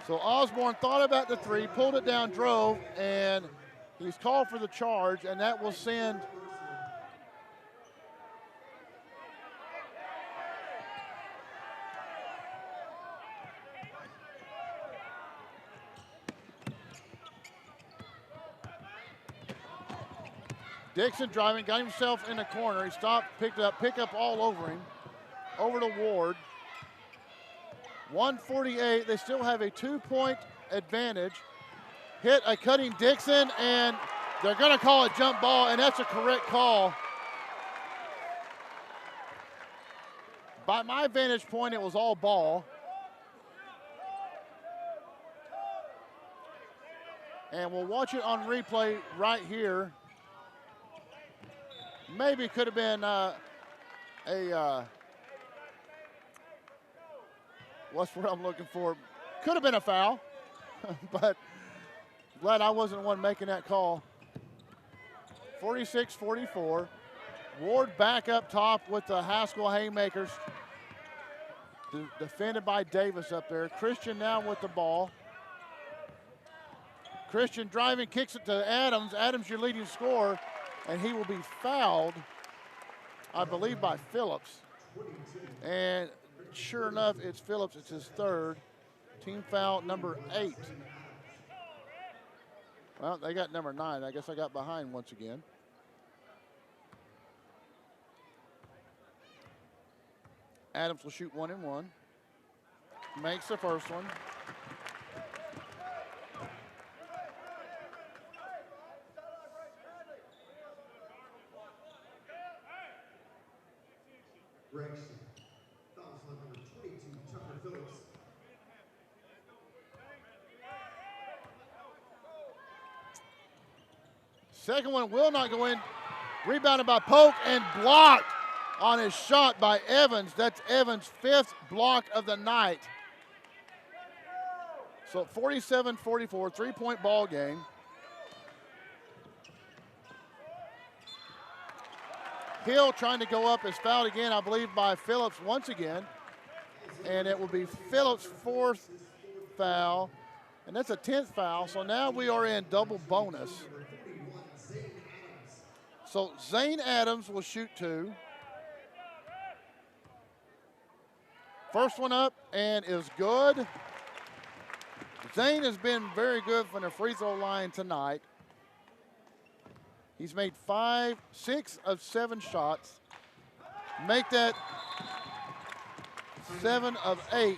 So Osborne thought about the 3, pulled it down, drove, and he's called for the charge, and that will send Dixon driving, got himself in the corner. He stopped, picked it up, pick up all over him. Over to Ward. 148, they still have a 2-point advantage. Hit a cutting Dixon, and they're gonna call a jump ball, and that's a correct call. By my vantage point, it was all ball. And we'll watch it on replay right here. Maybe could have been what's what I'm looking for? Could have been a foul, but glad I wasn't the one making that call. 46-44. Ward back up top with the Haskell Haymakers. Defended by Davis up there. Christian now with the ball. Christian driving, kicks it to Adams. Adams, your leading scorer, and he will be fouled, I believe, by Phillips. And sure enough, it's Phillips, it's his 3rd. Team foul number 8. Well, they got number 9. I guess I got behind once again. Adams will shoot 1 and 1. Makes the first one. Second one will not go in. Rebounded by Polk and blocked on his shot by Evans. That's Evans' 5th block of the night. So 47-44, 3-point ball game. Hill trying to go up is fouled again, I believe, by Phillips once again. And it will be Phillips' 4th foul. And that's a 10th foul. So now we are in double bonus. So Zane Adams will shoot 2. First one up and is good. Zane has been very good from the free throw line tonight. He's made 6 of 7 shots. Make that 7 of 8.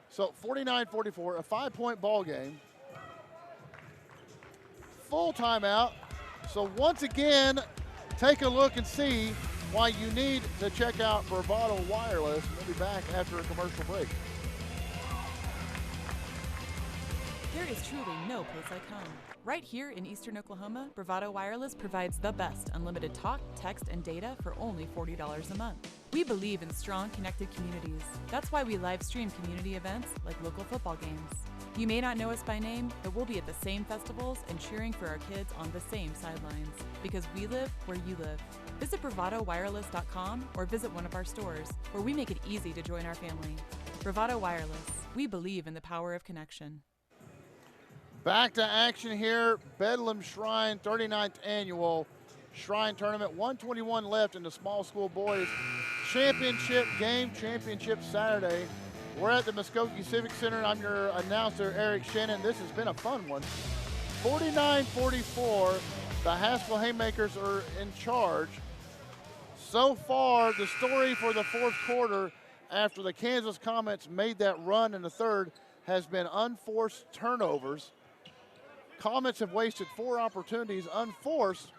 So 49-44, a 5-point ball game. Full timeout. So once again, take a look and see why you need to check out Bravado Wireless. We'll be back after a commercial break. There is truly no place like home. Right here in Eastern Oklahoma, Bravado Wireless provides the best unlimited talk, text, and data for only $40 a month. We believe in strong, connected communities. That's why we live stream community events like local football games. You may not know us by name, but we'll be at the same festivals and cheering for our kids on the same sidelines, because we live where you live. Visit BravadoWireless.com or visit one of our stores, where we make it easy to join our family. Bravado Wireless. We believe in the power of connection. Back to action here. Bedlam Shrine 39th Annual Shrine Tournament. 121 left in the small school boys championship game. Championship Saturday. We're at the Muskogee Civic Center. I'm your announcer, Eric Shannon. This has been a fun one. 49-44. The Haskell Haymakers are in charge. So far, the story for the 4th quarter, after the Kansas Comets made that run in the 3rd, has been unforced turnovers. Comets have wasted 4 opportunities unforced.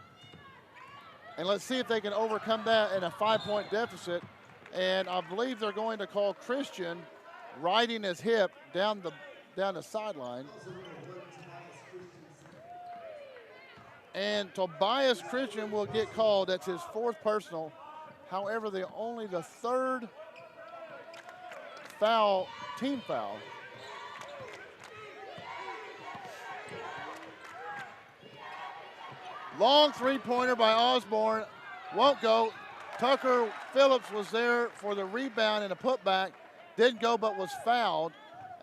And let's see if they can overcome that in a 5-point deficit. And I believe they're going to call Christian riding his hip down the sideline. And Tobias Christian will get called. That's his 4th personal. However, only the 3rd foul, team foul. Long 3-pointer by Osborne. Won't go. Tucker Phillips was there for the rebound and a putback. Didn't go, but was fouled.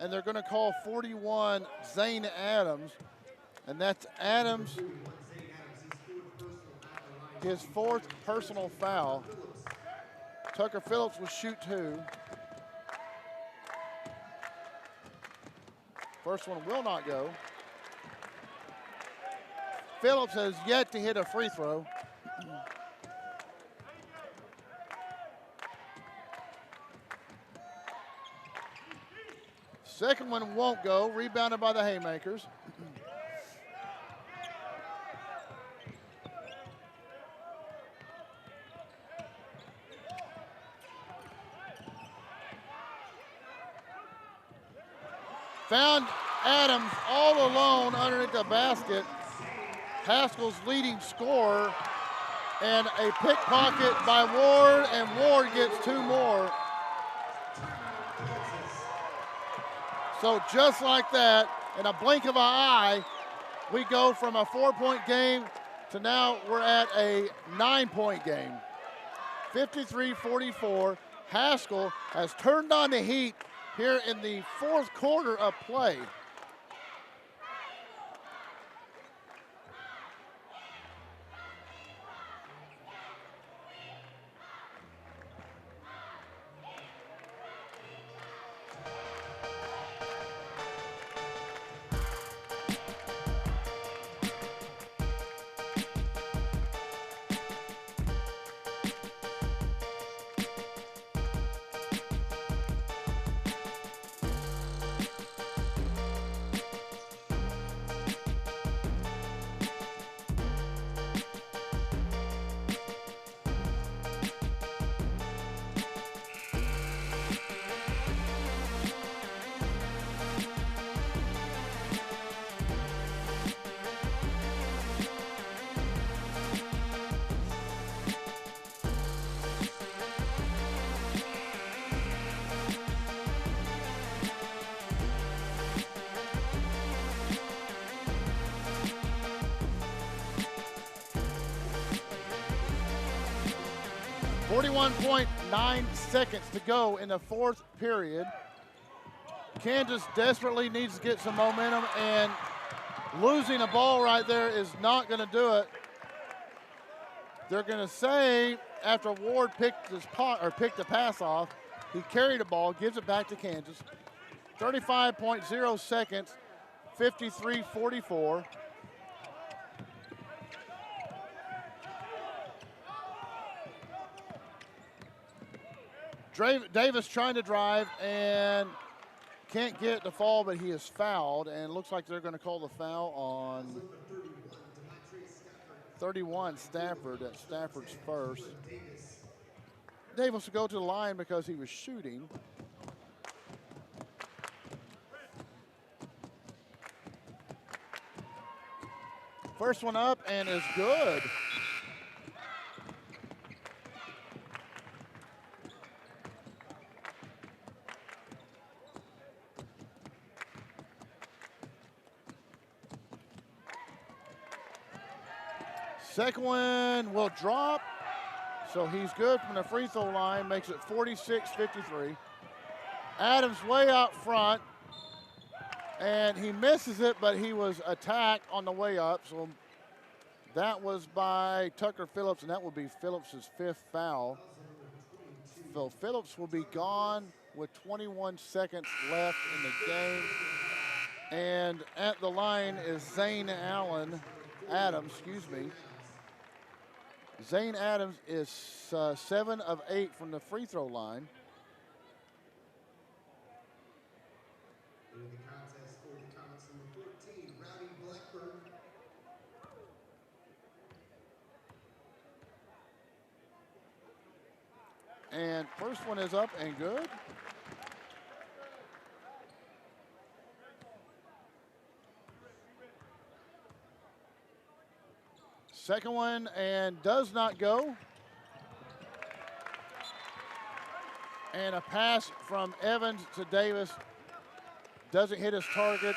And they're going to call 41 Zane Adams. And that's Adams, his 4th personal foul. Tucker Phillips will shoot 2. First one will not go. Phillips has yet to hit a free throw. Second one won't go, rebounded by the Haymakers. Found Adams all alone underneath the basket. Haskell's leading scorer, and a pickpocket by Ward, and Ward gets 2 more. So just like that, in a blink of an eye, we go from a 4-point game to now we're at a 9-point game. 53-44. Haskell has turned on the heat here in the 4th quarter of play. 41.9 seconds to go in the fourth period. Kansas desperately needs to get some momentum, and losing a ball right there is not going to do it. They're going to say after Ward picked the pass off, he carried the ball, gives it back to Kansas. 35.0 seconds, 53-44. Davis trying to drive and can't get it to fall, but he is fouled, and it looks like they're going to call the foul on 31, Stafford. That's Stafford's first. Davis will go to the line because he was shooting. First one up and is good. Second one will drop, so he's good from the free throw line, makes it 46-53. Adams way out front, and he misses it, but he was attacked on the way up, so that was by Tucker Phillips, and that will be Phillips' fifth foul. So Phillips will be gone with 21 seconds left in the game. And at the line is Zane Adams. Zane Adams is 7 of 8 from the free throw line. In the contest for the Comets number 14, Rowdy Blackburn. And first one is up and good. Second one and does not go. And a pass from Evans to Davis doesn't hit his target.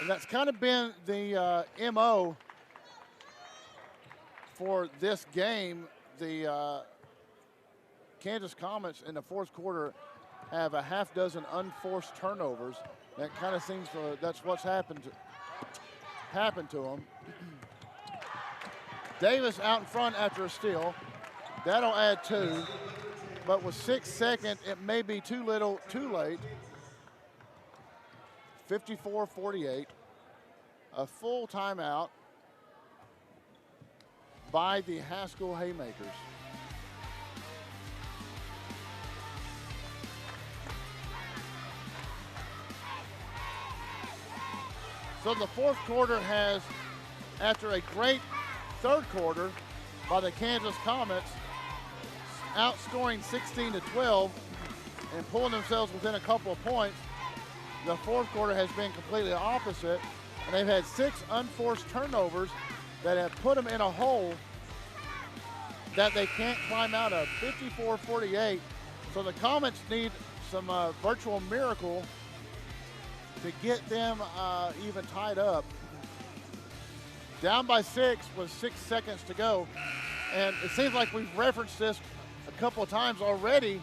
And that's kind of been the MO for this game. The Kansas Comets in the fourth quarter have a half dozen unforced turnovers. That kind of seems that's what's happened to them. Davis out in front after a steal. That'll add 2. But with 6 seconds, it may be too little, too late. 54-48. A full timeout by the Haskell Haymakers. So the fourth quarter has, after a great third quarter by the Kansas Comets, outscoring 16-12 and pulling themselves within a couple of points, the fourth quarter has been completely opposite, and they've had 6 unforced turnovers that have put them in a hole that they can't climb out of. 54-48. So the Comets need some virtual miracle to get them even tied up. Down by 6 with 6 seconds to go. And it seems like we've referenced this a couple of times already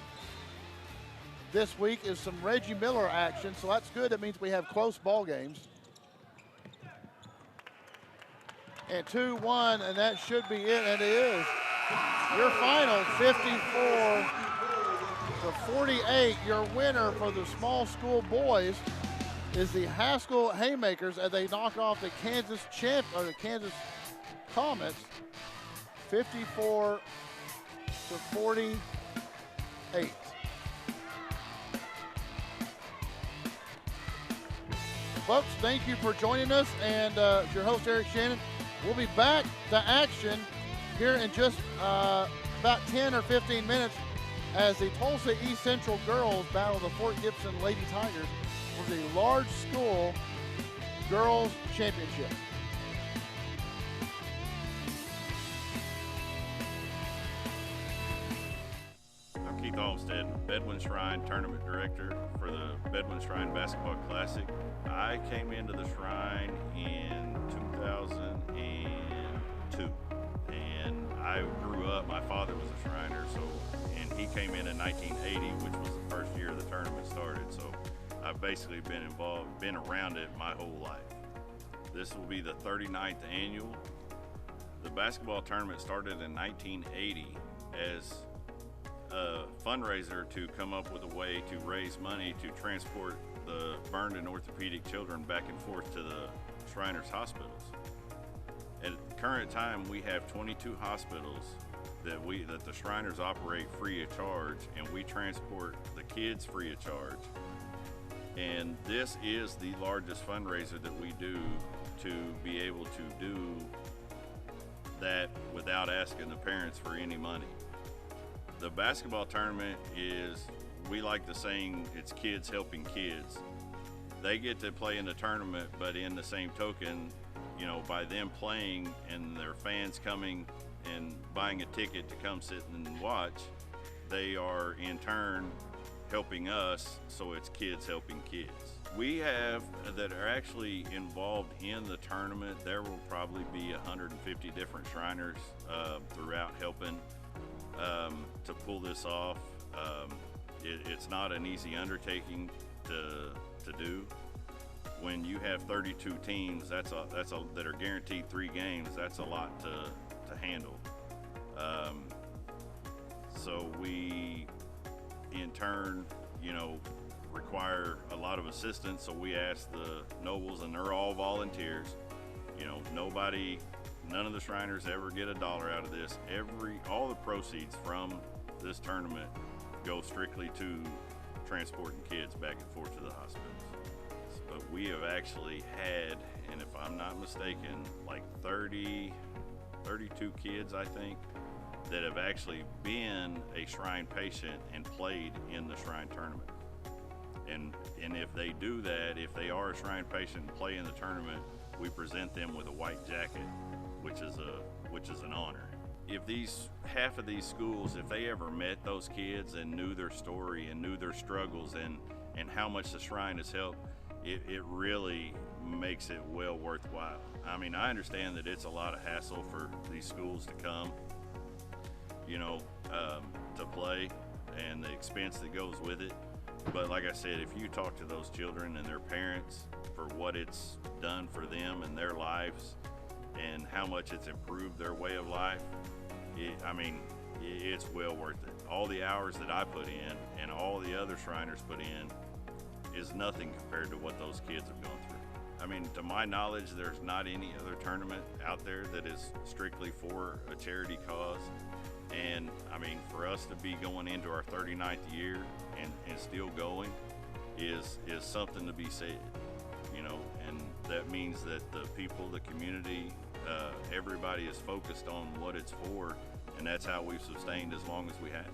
this week, is some Reggie Miller action, so that's good. That means we have close ball games. And 2-1, and that should be it, and it is. Your final, 54-48. Your winner for the small school boys is the Haskell Haymakers as they knock off the Kansas Comets, 54-48. Folks, thank you for joining us, and your host Eric Shannon. We'll be back to action here in just about 10 or 15 minutes as the Tulsa East Central girls battle the Fort Gibson Lady Tigers for the large school girls championship. I'm Keith Olmstead, Bedouin Shrine Tournament Director for the Bedouin Shrine Basketball Classic. I came into the Shrine in 2002, and I I grew up, my father was a Shriner, so, and he came in 1980, which was the first year the tournament started. So I've basically been around it my whole life. This will be the 39th annual. The basketball tournament started in 1980 as a fundraiser to come up with a way to raise money to transport the burned and orthopedic children back and forth to the Shriners hospitals. At the current time, we have 22 hospitals that the Shriners operate free of charge, and we transport the kids free of charge. And this is the largest fundraiser that we do to be able to do that without asking the parents for any money. The basketball tournament is, we like the saying, it's kids helping kids. They get to play in the tournament, but in the same token, you know, by them playing and their fans coming and buying a ticket to come sit and watch, they are in turn helping us, so it's kids helping kids. We have that are actually involved in the tournament. There will probably be 150 different Shriners throughout helping to pull this off. It's not an easy undertaking to do. When you have 32 teams, that are guaranteed 3 games, that's a lot to handle. So we, in turn, you know, require a lot of assistance. So we ask the nobles, and they're all volunteers. You know, none of the Shriners ever get $1 out of this. All the proceeds from this tournament go strictly to transporting kids back and forth to the hospitals. But we have actually had, and if I'm not mistaken, like 32 kids, I think, that have actually been a Shrine patient and played in the Shrine tournament. And if they do that, if they are a Shrine patient and play in the tournament, we present them with a white jacket, which is an honor. If half of these schools, if they ever met those kids and knew their story and knew their struggles and how much the Shrine has helped, it really makes it well worthwhile. I mean, I understand that it's a lot of hassle for these schools to come, you know, to play, and the expense that goes with it. But like I said, if you talk to those children and their parents for what it's done for them and their lives and how much it's improved their way of life, it's well worth it. All the hours that I put in and all the other Shriners put in is nothing compared to what those kids have gone through. I mean, to my knowledge, there's not any other tournament out there that is strictly for a charity cause. And I mean, for us to be going into our 39th year and still going is something to be said, you know, and that means that the people, the community, everybody is focused on what it's for, and that's how we've sustained as long as we have.